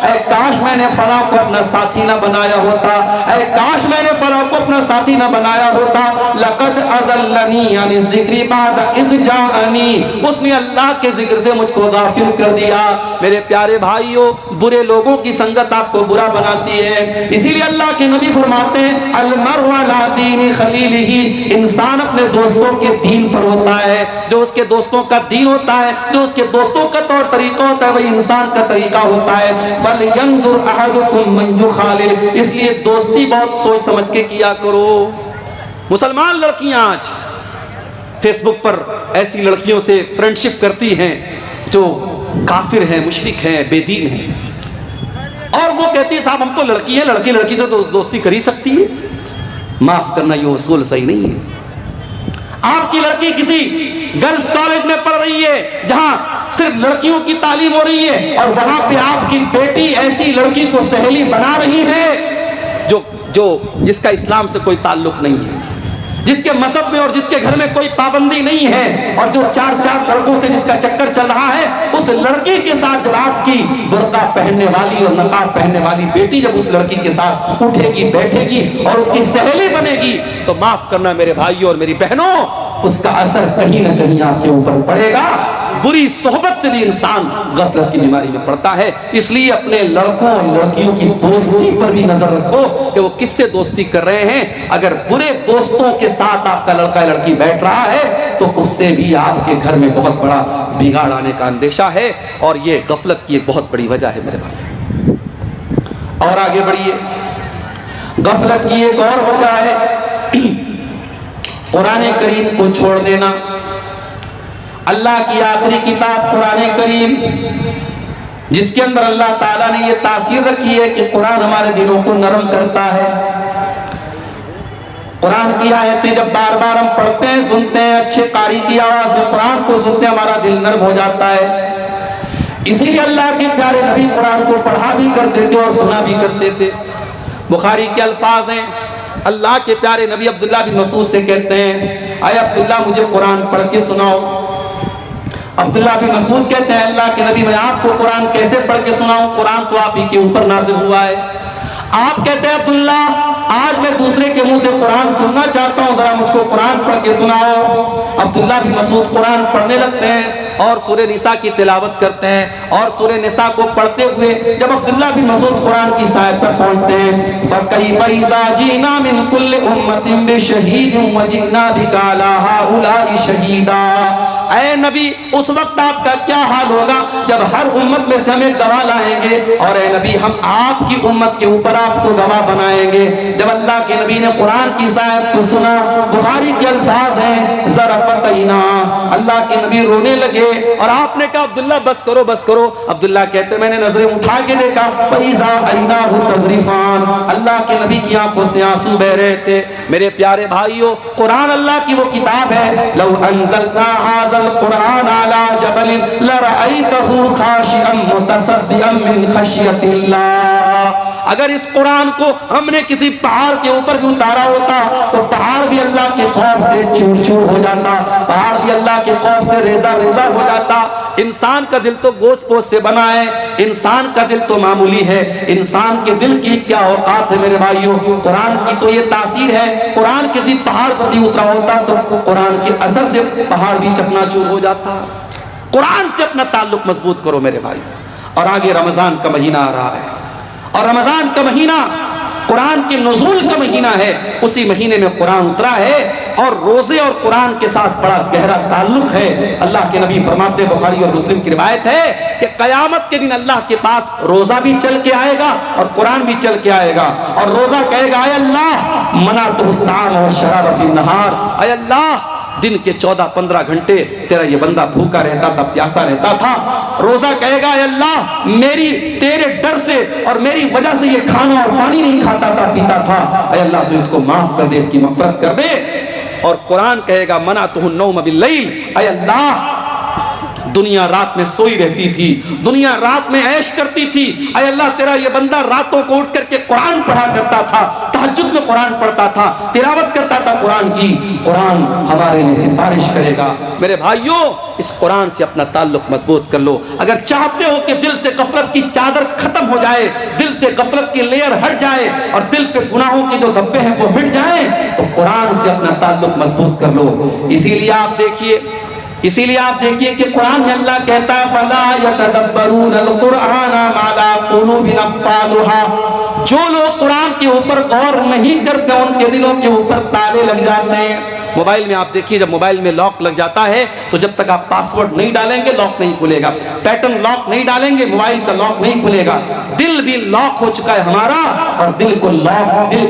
اے کاش میں نے فلاں کو اپنا ساتھی نہ بنایا ہوتا، اے کاش میں نے فلاں کو اپنا ساتھی نہ بنایا ہوتا، لقد اضلنی عن الذکر بعد اذ جاءنی، اس نے اللہ کے ذکر سے مجھ کو غافل کر دیا۔ میرے پیارے بھائیوں، برے لوگوں کی سنگت آپ کو برا بناتی ہے، اسی لیے اللہ کے نبی فرماتے ہیں المرء علی دین خلیلہ، انسان اپنے دوستوں کے دین پر ہوتا ہے، جو اس کے دوستوں کا دین ہوتا ہے، جو اس کے دوستوں کا طور طریقہ ہوتا ہے، وہی انسان کا طریقہ ہوتا ہے۔ فَلْيَنْظُرْ أَحَدُكُمْ مَنْ يُخَالِلُ، اس لیے دوستی بہت سوچ سمجھ کے کیا کرو۔ مسلمان لڑکیاں آج فیس بک پر ایسی لڑکیوں سے فرینڈشپ کرتی ہیں جو کافر ہیں، مشرک ہیں، بے دین ہیں، اور وہ کہتی ہے صاحب ہم تو لڑکی ہیں، لڑکی لڑکی سے تو دوستی کر ہی سکتی ہے۔ معاف کرنا، یہ اصول صحیح نہیں ہے۔ آپ کی لڑکی کسی گرلز کالج میں پڑھ رہی ہے جہاں صرف لڑکیوں کی تعلیم ہو رہی ہے، اور وہاں پہ آپ کی بیٹی ایسی لڑکی کو سہیلی بنا رہی ہے جس کا اسلام سے کوئی تعلق نہیں ہے، جس کے مذہب میں اور جس کے گھر میں کوئی پابندی نہیں ہے، اور جو چار لڑکوں سے جس کا چکر چل رہا ہے، اس لڑکی کے ساتھ جب آپ کی برقع پہننے والی اور نقاب پہننے والی بیٹی جب اس لڑکی کے ساتھ اٹھے گی، بیٹھے گی اور اس کی سہیلی بنے گی، تو معاف کرنا میرے بھائیوں اور میری بہنوں، اس کا اثر کہیں نہ کہیں آپ کے اوپر پڑے گا۔ بری صحبت سے بھی انسان غفلت کی بیماری میں پڑتا ہے۔ اس لیے اپنے لڑکوں اور لڑکیوں کی دوستی پر بھی نظر رکھو کہ وہ کس سے دوستی کر رہے ہیں۔ اگر برے دوستوں کے ساتھ آپ کا لڑکا یا لڑکی بیٹھ رہا ہے تو اس سے بھی آپ کے گھر میں بہت بڑا بگاڑ آنے کا اندیشہ ہے، اور یہ غفلت کی ایک بہت بڑی وجہ ہے میرے بھائی۔ اور آگے بڑھیے، غفلت کی ایک اور وجہ ہے قرآن کریم کو چھوڑ دینا۔ اللہ کی آخری کتاب قرآن کریم، جس کے اندر اللہ تعالیٰ نے یہ تاثیر رکھی ہے کہ قرآن ہمارے دلوں کو نرم کرتا ہے۔ قرآن کی آیتیں جب بار بار ہم پڑھتے ہیں، سنتے ہیں، اچھے قاری کی آواز میں قرآن کو سنتے ہیں، ہمارا دل نرم ہو جاتا ہے۔ اسی لیے اللہ کے پیارے نبی قرآن کو پڑھا بھی کرتے تھے اور سنا بھی کرتے تھے۔ بخاری کے الفاظ ہیں، اللہ کے پیارے نبی عبداللہ بن مسعود سے کہتے ہیں اے عبداللہ مجھے قرآن پڑھ کے سناؤ۔ عبداللہ بن مسعود کہتے ہیں اللہ کے نبی میں آپ کو قرآن کیسے پڑھ کے سناؤں، قرآن تو آپ ہی کے اوپر نازل ہوا ہے۔ آپ کہتے ہیں عبداللہ آج میں دوسرے کے منہ سے قرآن سننا چاہتا ہوں، ذرا مجھ کو قرآن پڑھ کے سناؤ۔ عبداللہ بن مسعود قرآن پڑھنے لگتے ہیں اور سورہ نساء کی تلاوت کرتے ہیں، اور سورہ نساء کو پڑھتے ہوئے جب عبداللہ بن مسعود قرآن کی آیت پر پہنچتے ہیں فَكَيْفَ إِذَا جِئْنَا مِن كُلِّ أُمَّةٍ بِشَهِيدٍ وَجِئْنَا بِكَ عَلَى هَؤُلَاءِ شَهِيدًا، اے نبی اس وقت آپ کا کیا حال ہوگا جب ہر امت میں سے ہم ایک گواہ لائیں گے، اور اے نبی ہم آپ کی امت کے اوپر آپ کو گواہ بنائیں گے۔ جب اللہ کے نبی نے قرآن کی آیت کو سنا، بخاری کے الفاظ ہیں ذرفتینا، اللہ کے نبی رونے لگے، اور آپ نے کہا عبداللہ بس کرو بس کرو۔ عبداللہ کہتے میں نے نظریں اٹھا کے دیکھا فَإِذَا عَيْنَاهُ تَذْرِفَانِ، اللہ کے نبی کی آنکھوں سے آنسو بہ رہے تھے۔ میرے پیارے بھائیوں، قرآن اللہ کی وہ کتاب ہے، لو انزلنا هذا القرآن على جبل لرأيته خاشعا متصدعا من خشية الله، اگر اس قرآن کو ہم نے کسی پہاڑ کے اوپر بھی اتارا ہوتا تو پہاڑ بھی اللہ کے خوف سے چور چور ہو جاتا، پہاڑ بھی اللہ کے خوف سے ریزہ ریزہ ہو جاتا۔ انسان کا دل تو گوشت پوست سے بنا ہے، انسان کا دل تو معمولی ہے، انسان کے دل کی کیا اوقات ہے میرے بھائیوں۔ قرآن کی تو یہ تاثیر ہے، قرآن کسی پہاڑ پر بھی اترا ہوتا تو قرآن کے اثر سے پہاڑ بھی چکنا چور ہو جاتا۔ قرآن سے اپنا تعلق مضبوط کرو میرے بھائی۔ اور آگے رمضان کا مہینہ آ رہا ہے، اور رمضان کا مہینہ قرآن کے نزول کا مہینہ ہے، اسی مہینے میں قرآن اترا ہے، اور روزے اور قرآن کے ساتھ بڑا گہرا تعلق ہے۔ اللہ کے نبی فرماتے ہیں، بخاری اور مسلم کی روایت ہے کہ قیامت کے دن اللہ کے پاس روزہ بھی چل کے آئے گا اور قرآن بھی چل کے آئے گا، اور روزہ کہے گا اے اللہ منعتہ الطعام والشراب فی النہار، اے اللہ دن کے 14-15 گھنٹے تیرا یہ بندہ بھوکا رہتا تھا، پیاسا رہتا تھا۔ روزہ کہے گا اے اللہ میری تیرے ڈر سے اور میری وجہ سے یہ کھانا اور پانی نہیں کھاتا تھا، پیتا تھا، اے اللہ تو اس کو معاف کر دے، اس کی مغفرت کر دے۔ اور قرآن کہے گا منعتہ النوم باللیل، اے اللہ دنیا رات میں سوئی رہتی تھی، دنیا رات میں عیش کرتی تھی، اے اللہ تیرا یہ بندہ راتوں کو اٹھ کر کے قرآن پڑھا کرتا تھا، تہجد میں قرآن پڑھتا تھا، تلاوت کرتا تھا قرآن کی، قرآن ہمارے لیے سفارش کرے گا۔ میرے بھائیوں، اس قرآن سے اپنا تعلق مضبوط کر لو۔ اگر چاہتے ہو کہ دل سے غفلت کی چادر ختم ہو جائے، دل سے غفلت کی لیئر ہٹ جائے اور دل پہ گناہوں کے جو دھبے ہیں وہ مٹ جائیں، تو قرآن سے اپنا تعلق مضبوط کر لو۔ اسی لیے آپ دیکھیے کہ قرآن میں اللہ کہتا ہے فَلَا يَتَدَبَّرُونَ الْقُرْآنَ مَا لَا قُلُوبٍ أَقْفَالُهَا، جو لوگ قرآن کے اوپر غور نہیں کرتے ان کے دلوں کے اوپر تالے لگ جاتے ہیں۔ موبائل میں آپ دیکھیے، جب موبائل میں لاک لگ جاتا ہے تو جب تک آپ پاسورڈ نہیں ڈالیں گے لاک نہیں کھلے گا، پیٹرن لاک نہیں ڈالیں گے موبائل کا لاک نہیں کھلے گا۔ دل بھی لاک ہو چکا ہے ہمارا، اور دل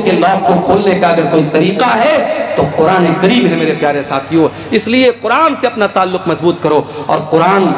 کے لاک کو کھولنے کا اگر کوئی طریقہ ہے تو قرآن کریم ہے میرے پیارے ساتھیوں۔ اس لیے قرآن سے اپنا تعلق مضبوط کرو، اور قرآن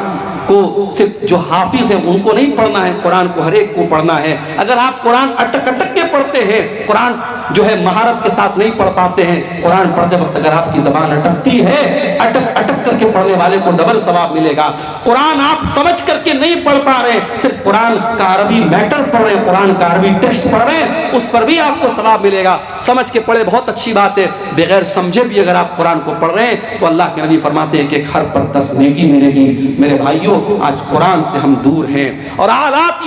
کو صرف جو حافظ ہیں ان کو نہیں پڑھنا ہے، قرآن کو ہر ایک کو پڑھنا ہے۔ اگر آپ قرآن اٹک کے پڑھتے ہیں، قرآن جو ہے مہارت کے ساتھ نہیں پڑھ پاتے ہیں، قرآن پڑھتے وقت اگر آپ کی زبان اٹکتی ہے، اٹک کر کے پڑھنے والے کو ڈبل ثواب ملے گا۔ قرآن آپ سمجھ کر کے نہیں پڑھ پا رہے، صرف قرآن کا عربی میٹر پڑھ رہے ہیں، قرآن کا عربی ٹیکسٹ پڑھ رہے ہیں، اس پر بھی آپ کو ثواب ملے گا۔ سمجھ کے پڑھے بہت اچھی بات ہے، بغیر سمجھے بھی اگر آپ قرآن کو پڑھ رہے ہیں تو اللہ کے نبی فرماتے ہیں کہ ایک ہر پر 10 نیکی ملے گی۔ میرے بھائیوں، آج قرآن سے ہم دور ہیں، اور حالات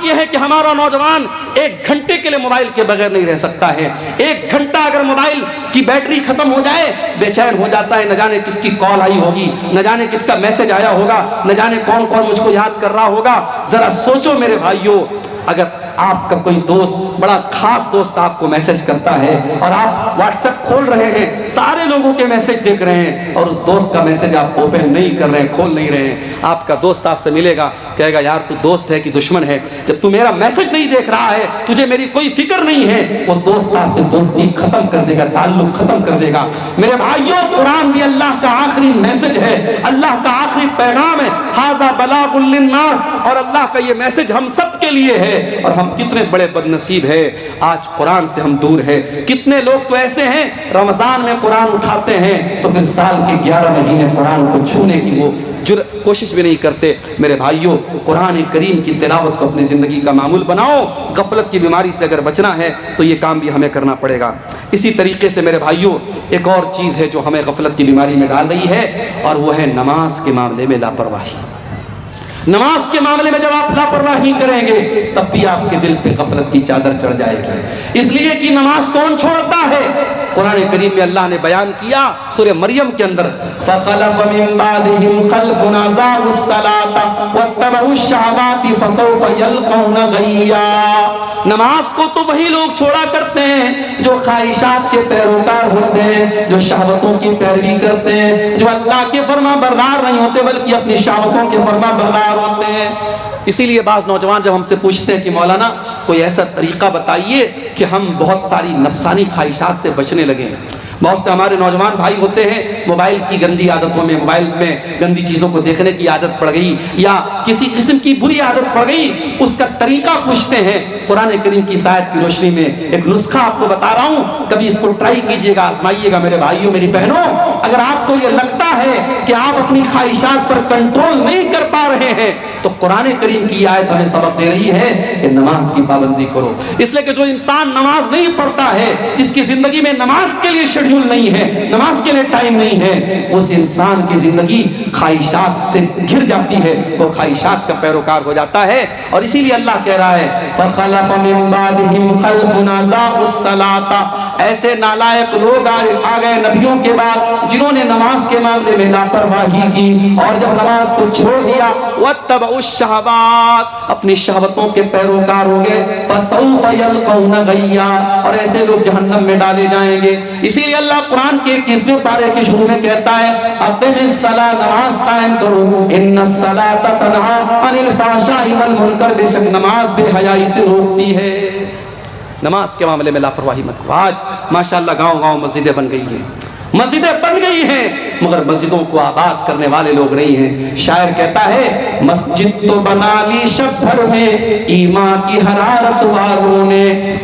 یہ ہے کہ ہمارا نوجوان 1 گھنٹے کے لیے موبائل کے بغیر نہیں رہ سکتا ہے۔ 1 گھنٹہ اگر موبائل کی بیٹری ختم ہو جائے بے چین ہو جاتا ہے، نہ جانے کس کی کال آئی ہوگی، نہ جانے کس کا میسج آیا ہوگا، نہ جانے کون مجھ کو یاد کر رہا ہوگا۔ ذرا سوچو میرے بھائیوں، اگر آپ کا کوئی دوست، بڑا خاص دوست آپ کو میسج کرتا ہے اور آپ واٹس ایپ کھول رہے ہیں، سارے لوگوں کے میسج دیکھ رہے ہیں، اور اس دوست کا میسج آپ اوپن نہیں کر رہے ہیں، کھول نہیں رہے ہیں، آپ کا دوست آپ سے ملے گا، کہے گا یار تو دوست ہے کہ دشمن ہے؟ جب تو میرا میسج نہیں دیکھ رہا ہے، تجھے میری کوئی فکر نہیں ہے، وہ دوست آپ سے دوستی ختم کر دے گا، تعلق ختم کر دے گا۔ میرے بھائیوں، قرآن بھی اللہ کا آخری میسج ہے، اللہ کا آخری پیغام ہے، ھذا بلاغ للناس، اور اللہ کا یہ میسج ہم سب کے لیے ہے۔ اور ہم کتنے بڑے بد نصیب ہیں، آج قرآن سے ہم دور ہیں۔ کتنے لوگ تو ایسے ہیں رمضان میں قرآن اٹھاتے ہیں تو پھر سال کے 11 مہینے قرآن کو چھونے کی وہ کوشش بھی نہیں کرتے۔ میرے بھائیوں، قرآن کریم کی تلاوت کو اپنی زندگی کا معمول بناؤ۔ غفلت کی بیماری سے اگر بچنا ہے تو یہ کام بھی ہمیں کرنا پڑے گا۔ اسی طریقے سے میرے بھائیوں، ایک اور چیز ہے جو ہمیں غفلت کی بیماری میں ڈال رہی ہے، اور وہ ہے نماز کے معاملے میں لاپرواہی۔ نماز کے معاملے میں جب آپ لاپرواہی کریں گے تب بھی آپ کے دل پہ غفلت کی چادر چڑھ جائے گی، اس لیے کہ نماز کون چھوڑتا ہے؟ قرآن کریم میں اللہ نے بیان کیا سورہ مریم کے اندر، فَخَلَفَ مِن بَعْدِهِمْ خَلْفٌ أَضَاعُوا الصَّلَاةَ وَاتَّبَعُوا الشَّهَوَاتِ فَسَوْفَ يَلْقَوْنَ غَيًّا۔ نماز کو تو وہی لوگ چھوڑا کرتے ہیں جو خواہشات کے پیروکار ہوتے ہیں، جو شہوتوں کی پیروی کرتے ہیں، جو اللہ کے فرما بردار نہیں ہوتے بلکہ اپنی شہوتوں کے فرما بردار ہوتے ہیں۔ اسی لیے بعض نوجوان جب ہم سے پوچھتے ہیں کہ مولانا کوئی ایسا طریقہ بتائیے کہ ہم بہت ساری نفسانی خواہشات سے بچنے لگیں۔ بہت سے ہمارے نوجوان بھائی ہوتے ہیں موبائل کی گندی عادتوں میں، موبائل میں گندی چیزوں کو دیکھنے کی عادت پڑ گئی یا کسی قسم کی بری عادت پڑ گئی، اس کا طریقہ پوچھتے ہیں۔ قرآن کریم کی آیت کی روشنی میں ایک نسخہ آپ کو بتا رہا ہوں، کبھی اس کو ٹرائی کیجئے گا، آزمائیے گا میرے بھائیوں میری بہنوں۔ اگر آپ کو یہ لگتا ہے کہ آپ اپنی خواہشات پر کنٹرول نہیں کر پا رہے ہیں تو قرآن کریم کی آیت ہمیں سبق دے رہی ہے کہ نماز کی پابندی کرو، اس لیے کہ جو انسان نماز نہیں پڑھتا ہے، جس کی زندگی میں نماز کے لیے شیڈیول نہیں ہے، نماز کے لیے ٹائم نہیں ہے، اس انسان کی زندگی خواہشات سے گھر جاتی ہے، وہ خواہشات کا پیروکار ہو جاتا ہے۔ اور اسی لیے اللہ کہہ رہا ہے فَخَلَفَ مِن بَعْدِهِمْ خَلْفٌ أَضَاعُوا الصَّلَاةَ، ایسے نالائق لوگ آ گئے نبیوں کے بعد جنہوں نے نماز کے معاملے میں لاپرواہی کی، اور جب نماز کو چھوڑ دیا وَاتَّبَعُوا الشَّهَوَاتِ، اپنی شہوتوں کے پیروکار ہو گئے، فَسَوْفَ يَلْقَوْنَ غَيًّا، اور ایسے لوگ جہنم میں ڈالے جائیں گے۔ اسی لیے اللہ قرآن کے 21ویں پارے کے شروع میں کہتا ہے اقم الصلاۃ، نماز قائم کرو، ان الصلاۃ تنہی عن الفحشاء والمنکر، بے شک نماز بے حیائی سے روکتی ہے۔ نماز کے معاملے میں لاپرواہی مت کرو۔ آج ماشاءاللہ گاؤں گاؤں مسجدیں بن گئی ہیں، مسجدیں بن گئی ہیں، مگر مسجدوں کو آباد کرنے والے لوگ نہیں ہیں۔ شاعر کہتا ہے مسجد تو بنا لی شب بھر میں ایمان کی حرارت والوں نے،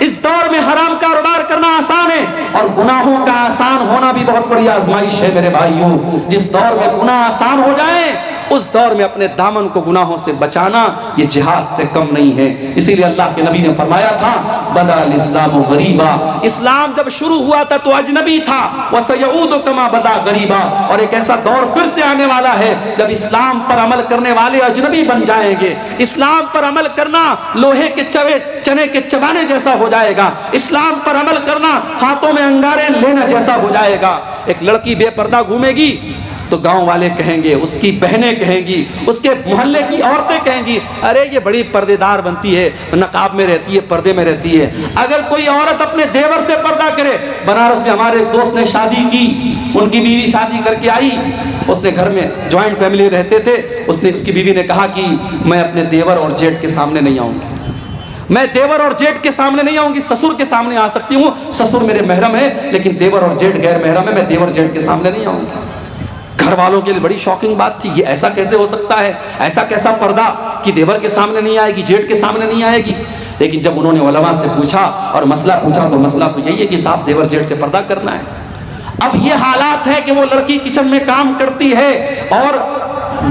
اس دور میں حرام کاروبار کرنا آسان ہے اور گناہوں کا آسان ہونا بھی بہت بڑی آزمائش ہے میرے بھائیوں۔ جس دور میں گناہ آسان ہو جائیں اس دور میں اپنے دامن کو گناہوں سے بچانا یہ جہاد سے کم نہیں ہے۔ اسی لیے اللہ کے نبی نے فرمایا تھا بدا الاسلام غریبا، اسلام جب شروع ہوا تھا تو اجنبی تھا، وسیعود کما بدا غریبا، اور ایک ایسا دور پھر سے آنے والا ہے جب اسلام پر عمل کرنے والے اجنبی بن جائیں گے۔ اسلام پر عمل کرنا لوہے کے چنے کے چبانے جیسا ہو جائے گا، اسلام پر عمل کرنا ہاتھوں میں انگارے لینا جیسا ہو جائے گا۔ ایک لڑکی بے پردہ گھومے گی تو گاؤں والے کہیں گے، اس کی بہنیں کہیں گی، اس کے محلے کی عورتیں کہیں گی ارے یہ بڑی پردے دار بنتی ہے، نقاب میں رہتی ہے، پردے میں رہتی ہے۔ اگر کوئی عورت اپنے دیور سے پردہ کرے، بنارس میں ہمارے ایک دوست نے شادی کی، ان کی بیوی شادی کر کے آئی، اس نے گھر میں جوائنٹ فیملی رہتے تھے، اس کی بیوی نے کہا کہ میں اپنے دیور اور جیٹ کے سامنے نہیں آؤں گی، میں دیور اور جیٹ کے سامنے نہیں آؤں گی، سسر کے سامنے آ سکتی ہوں، سسر میرے محرم ہے لیکن دیور اور جیٹ غیر محرم ہے، میں دیور جیٹ کے سامنے نہیں آؤں گی۔ گھر والوں کے لیے بڑی شاکنگ بات تھی، یہ ایسا کیسے ہو سکتا ہے، ایسا کیسا پردہ کہ دیور کے سامنے نہیں آئے گی، جیٹ کے سامنے نہیں آئے گی۔ لیکن جب انہوں نے علماء سے پوچھا اور مسئلہ پوچھا تو مسئلہ تو یہی ہے کہ صاحب دیور جیٹ سے پردہ کرنا ہے۔ اب یہ حالات ہے کہ وہ لڑکی کچن میں کام کرتی ہے اور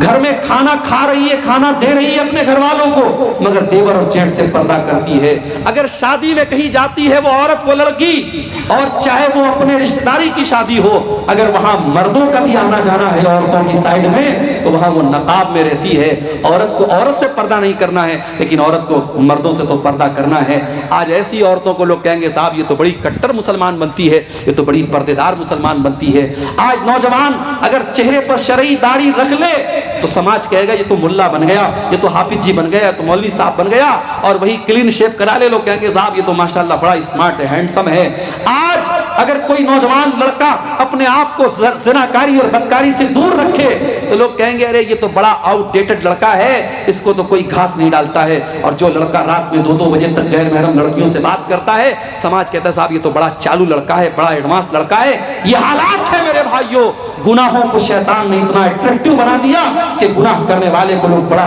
گھر میں کھانا کھا رہی ہے، کھانا دے رہی ہے اپنے گھر والوں کو، مگر دیور اور جیٹ سے پردہ کرتی ہے۔ اگر شادی میں کہیں جاتی ہے وہ عورت، وہ لڑکی، اور چاہے وہ اپنے رشتہ داری کی شادی ہو، اگر وہاں مردوں کا بھی آنا جانا ہے عورتوں کی سائڈ میں تو وہاں وہ نقاب میں رہتی ہے۔ عورت کو عورت سے پردہ نہیں کرنا ہے لیکن عورت کو مردوں سے تو پردہ کرنا ہے۔ آج ایسی عورتوں کو لوگ کہیں گے صاحب یہ تو بڑی کٹر مسلمان بنتی ہے، یہ تو بڑی پردے دار مسلمان بنتی ہے۔ آج نوجوان اگر چہرے پر شرعی داڑھی رکھ لے تو سماج کہے گا یہ تو ملا بن گیا، یہ تو حافظ جی بن گیا، یہ تو مولوی صاحب بن گیا، اور وہی کلین شیپ کرا لے لوگ کہیں گے صاحب یہ تو ماشاءاللہ بڑا اسمارٹ ہے، ہینڈسم ہے۔ آج اگر کوئی نوجوان لڑکا اپنے آپ کو زناکاری اور بدکاری سے دور رکھے تو لوگ کہیں گے ارے یہ تو بڑا آؤٹ ڈیٹڈ لڑکا ہے، اس کو تو کوئی گھاس نہیں ڈالتا ہے۔ اور جو لڑکا رات میں 2-2 بجے تک غیر محرم لڑکیوں سے بات کرتا ہے، سماج کہتا ہے صاحب یہ تو بڑا چالو لڑکا ہے، بڑا ایڈوانس لڑکا ہے۔ یہ حالات ہے میرے بھائیوں، گناہوں کو شیطان نے اتنا اٹریکٹیو بنا دیا کہ گناہ کرنے والے کو لوگ بڑا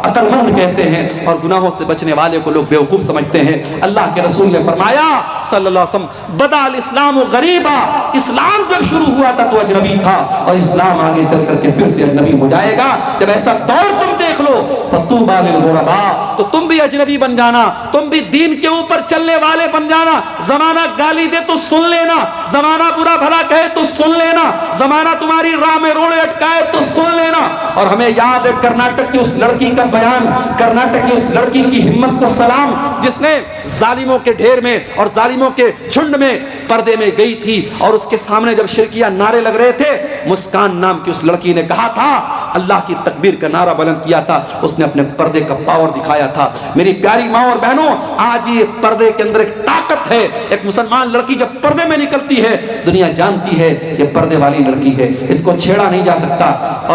عقل مند کہتے ہیں اور گناہوں سے بچنے والے کو لوگ بیوقوف سمجھتے ہیں۔ اللہ کے رسول نے فرمایا صلی اللہ علیہ وسلم بدا الاسلام غریبا، اسلام جب شروع ہوا تھا تو اجنبی تھا اور اسلام آگے چل کر کے پھر سے اجنبی ہو جائے گا۔ جب ایسا دور تم دیکھ لو فطوبی للغرباء، تو تم بھی اجنبی بن جانا، تم بھی دین کے اوپر چلنے والے بن جانا۔ زمانہ گالی دے تو سن لینا، زمانہ برا بھلا کہے تو سن لینا، زمانہ تمہاری راہ میں روڑے اٹکائے تو سن لینا۔ اور ہمیں یاد ہے کرناٹک کی اس لڑکی کا بیان، کرناٹک کی اس لڑکی کی ہمت کو سلام جس نے ظالموں کے ڈھیر میں اور ظالموں کے جھنڈ میں پردے میں گئی تھی، اور اس کے سامنے جب شرکیہ نعرے لگ رہے تھے، مسکان نام کی اس لڑکی نے کہا تھا، اللہ کی تکبیر کا نعرہ بلند کیا تھا، اس نے اپنے پردے کا پاور دکھایا تھا۔ میری پیاری ماں اور بہنوں، آج یہ پردے کے اندر ایک طاقت ہے۔ ایک مسلمان لڑکی جب پردے میں نکلتی ہے دنیا جانتی ہے یہ پردے والی لڑکی ہے، اس کو چھیڑا نہیں جا سکتا۔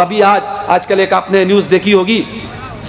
ابھی آج کل ایک آپ نے نیوز دیکھی ہوگی،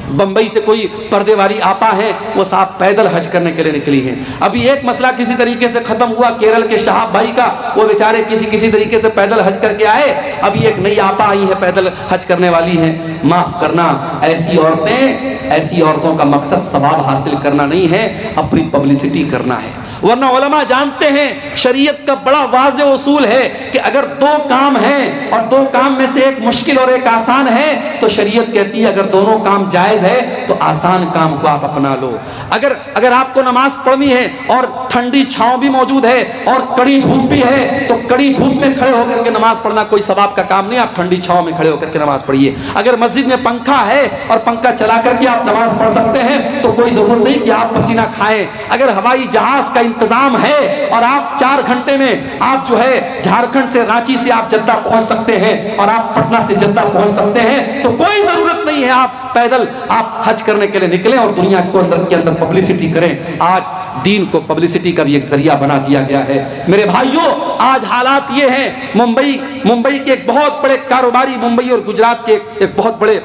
بمبئی سے کوئی پردے والی آپا ہیں، وہ صاحب پیدل حج کرنے کے لیے نکلی ہیں۔ ابھی ایک مسئلہ کسی طریقے سے ختم ہوا کیرل کے شہاب بھائی کا، وہ بیچارے کسی طریقے سے پیدل حج کر کے آئے۔ ابھی ایک نئی آپا آئی ہے پیدل حج کرنے والی ہیں۔ معاف کرنا، ایسی عورتوں کا مقصد ثواب حاصل کرنا نہیں ہے، اپنی پبلسٹی کرنا ہے۔ ورنہ علماء جانتے ہیں شریعت کا بڑا واضح اصول ہے کہ اگر 2 کام ہیں اور 2 کام میں سے ایک مشکل اور ایک آسان ہے تو شریعت کہتی ہے اگر دونوں کام جائز ہے تو آسان کام کو آپ اپنا لو۔ اگر آپ کو نماز پڑھنی ہے اور ٹھنڈی چھاؤں بھی موجود ہے اور کڑی دھوپ بھی ہے تو کڑی دھوپ میں کھڑے ہو کر کے نماز پڑھنا کوئی ثواب کا کام نہیں، آپ ٹھنڈی چھاؤں میں کھڑے ہو کر کے نماز پڑھیے۔ اگر مسجد میں پنکھا ہے اور پنکھا چلا کر کے آپ نماز پڑھ سکتے ہیں تو کوئی ضرورت نہیں کہ آپ پسینہ کھائیں۔ اگر ہوائی جہاز کا انتظام ہے اور آپ 4 گھنٹے میں آپ جو ہے جھارکھنڈ سے رانچی سے آپ جدہ پہنچ سکتے ہیں اور آپ پٹنہ سے جدہ پہنچ سکتے ہیں تو کوئی ضرورت نہیں ہے آپ پیدل آپ حج کرنے کے لیے نکلیں اور دنیا کو اندر کے اندر پبلسٹی کریں۔ آج دین کو پبلسٹی کا بھی ایک ذریعہ بنا دیا گیا ہے۔ میرے بھائیوں، آج حالات یہ ہیں، ممبئی کے ایک بہت بڑے کاروباری، ممبئی اور گجرات کے ایک بہت بڑے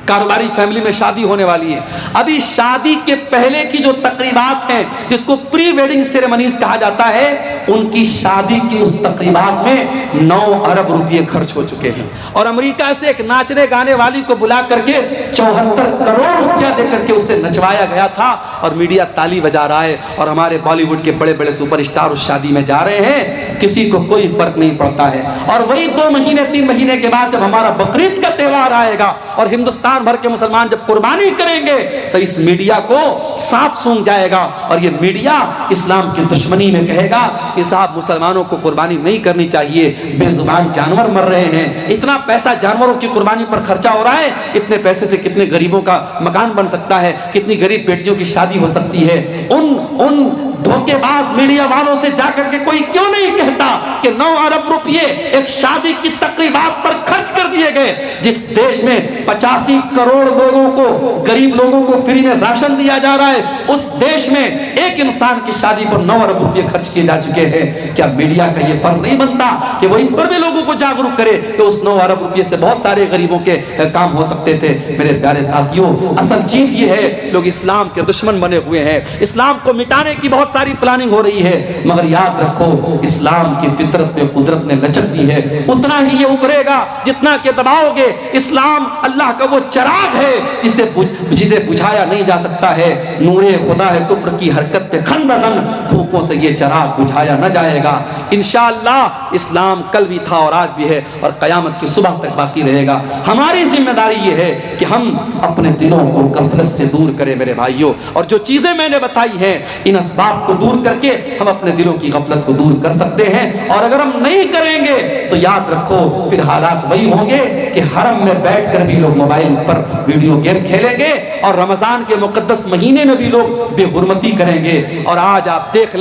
کاروباری فیملی میں شادی ہونے والی ہے۔ ابھی شادی کے پہلے کی جو تقریبات ہیں جس کو پری ویڈنگ سیریمنیز کہا جاتا ہے، ان کی شادی کی اس تقریبات میں 9 ارب روپے خرچ ہو چکے ہیں، اور امریکہ سے ایک ناچنے گانے والی کو بلا کر کے 74 کروڑ روپیہ دے کر کے اسے نچوایا گیا تھا، اور میڈیا تالی بجا رہا ہے، اور ہمارے بالی ووڈ کے بڑے بڑے سپر اسٹار اس شادی میں جا رہے ہیں، کسی کو کوئی فرق نہیں پڑتا ہے۔ اور وہی 2 مہینے 3 مہینے کے بعد جب ہمارا بقرعید کا تہوار آئے گا اور ہندوستان بھر کے مسلمان جب قربانی کریں گے تو اس میڈیا کو سانپ سونگھ جائے گا، اور یہ میڈیا اسلام کی دشمنی میں کہے گا کہ صاحب مسلمانوں کو قربانی نہیں کرنی چاہیے، بے زبان جانور مر رہے ہیں، اتنا پیسہ جانوروں کی قربانی پر خرچہ ہو رہا ہے، اتنے پیسے سے کتنے غریبوں کا مکان بن سکتا ہے، کتنی غریب بیٹیوں کی شادی ہو سکتی ہے۔ ان دھوکے باز میڈیا والوں سے جا کر کے کوئی کیوں نہیں کہتا کہ 9 ارب روپے ایک شادی کی تقریبات پر خرچ کر دیے گئے، جس دیش میں 85 کروڑ لوگوں کو، غریب لوگوں کو فری میں راشن دیا جا رہا ہے، اس دیش میں ایک انسان کی شادی پر 9 ارب روپے خرچ کیے جا چکے ہیں۔ کیا میڈیا کا یہ فرض نہیں بنتا کہ وہ اس پر بھی لوگوں کو جاگروک کرے کہ اس 9 ارب روپے سے بہت سارے غریبوں کے کام ہو سکتے تھے؟ میرے پیارے ساتھیوں، اصل چیز یہ ہے، لوگ اسلام کے دشمن بنے ہوئے ہیں، اسلام کو مٹانے کی بہت ساری پلاننگ ہو رہی ہے، مگر یاد رکھو اسلام کی فطرت میں قدرت نے لچک دی ہے، اتنا ہی یہ ابھرے گا جتنا کہ دباؤ گے۔ اسلام اللہ کا وہ چراغ ہے جسے بجھایا نہیں جا سکتا ہے، نور خدا ہے کفر کی حرکت پہ خندزن، پھوکوں سے یہ چراغ بجھایا نہ جائے گا۔ انشاءاللہ اسلام کل بھی تھا اور آج بھی ہے، اور قیامت کی صبح تک باقی رہے گا۔ ہماری ذمہ داری یہ ہے کہ ہم اپنے دلوں کو غفلت سے دور کریں میرے بھائیوں، اور جو چیزیں میں نے بتائی ہیں ان اسباب کو دور کر کے ہم اپنے دلوں کی غفلت کو دور کر سکتے ہیں، اور اگر ہم نہیں کریں گے تو یاد رکھو پھر حالات وہی ہوں گے کہ حرم میں بیٹھ کر بھی لوگ موبائل پر ویڈیو گیم کھیلیں گے، اور رمضان کے مقدس مہینے میں بھی لوگ بے حرمتی کریں گے۔ اور آج آپ دیکھ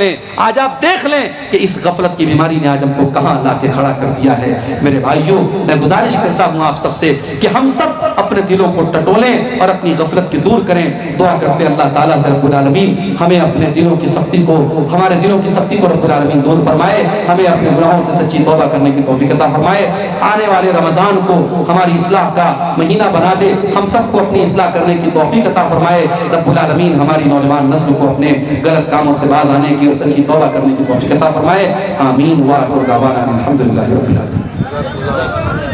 لیں کہ اس غفلت کی بیماری نے آج ہم کو کہاں لا کے کھڑا کر دیا ہے۔ میرے بھائیوں، میں گزارش کرتا ہوں آپ سب سے کہ ہم سب اپنے دلوں کو ٹٹولیں اور اپنی غفلت کی دور کریں۔ دعا کرتے ہیں اللہ تعالیٰ سے رب العالمین ہمیں اپنے دلوں کی سختی کو، ہمارے دلوں کی سختی کو رب العالمین دور فرمائے، ہمیں اپنے گناہوں سے سچی توبہ کرنے کی توفیق عطا فرمائے، آنے والے رمضان کو ہماری اصلاح کا مہینہ بنا دے، ہم سب کو اپنی اصلاح کرنے کی توفیق عطا فرمائے۔ رب العالمین ہماری نوجوان نسل کو اپنے غلط کاموں سے باز آنے کی اور سچی توبہ کرنے کی توفیق عطا فرمائے۔ آمین وآخر دعوانا الحمدللہ رب العالمین۔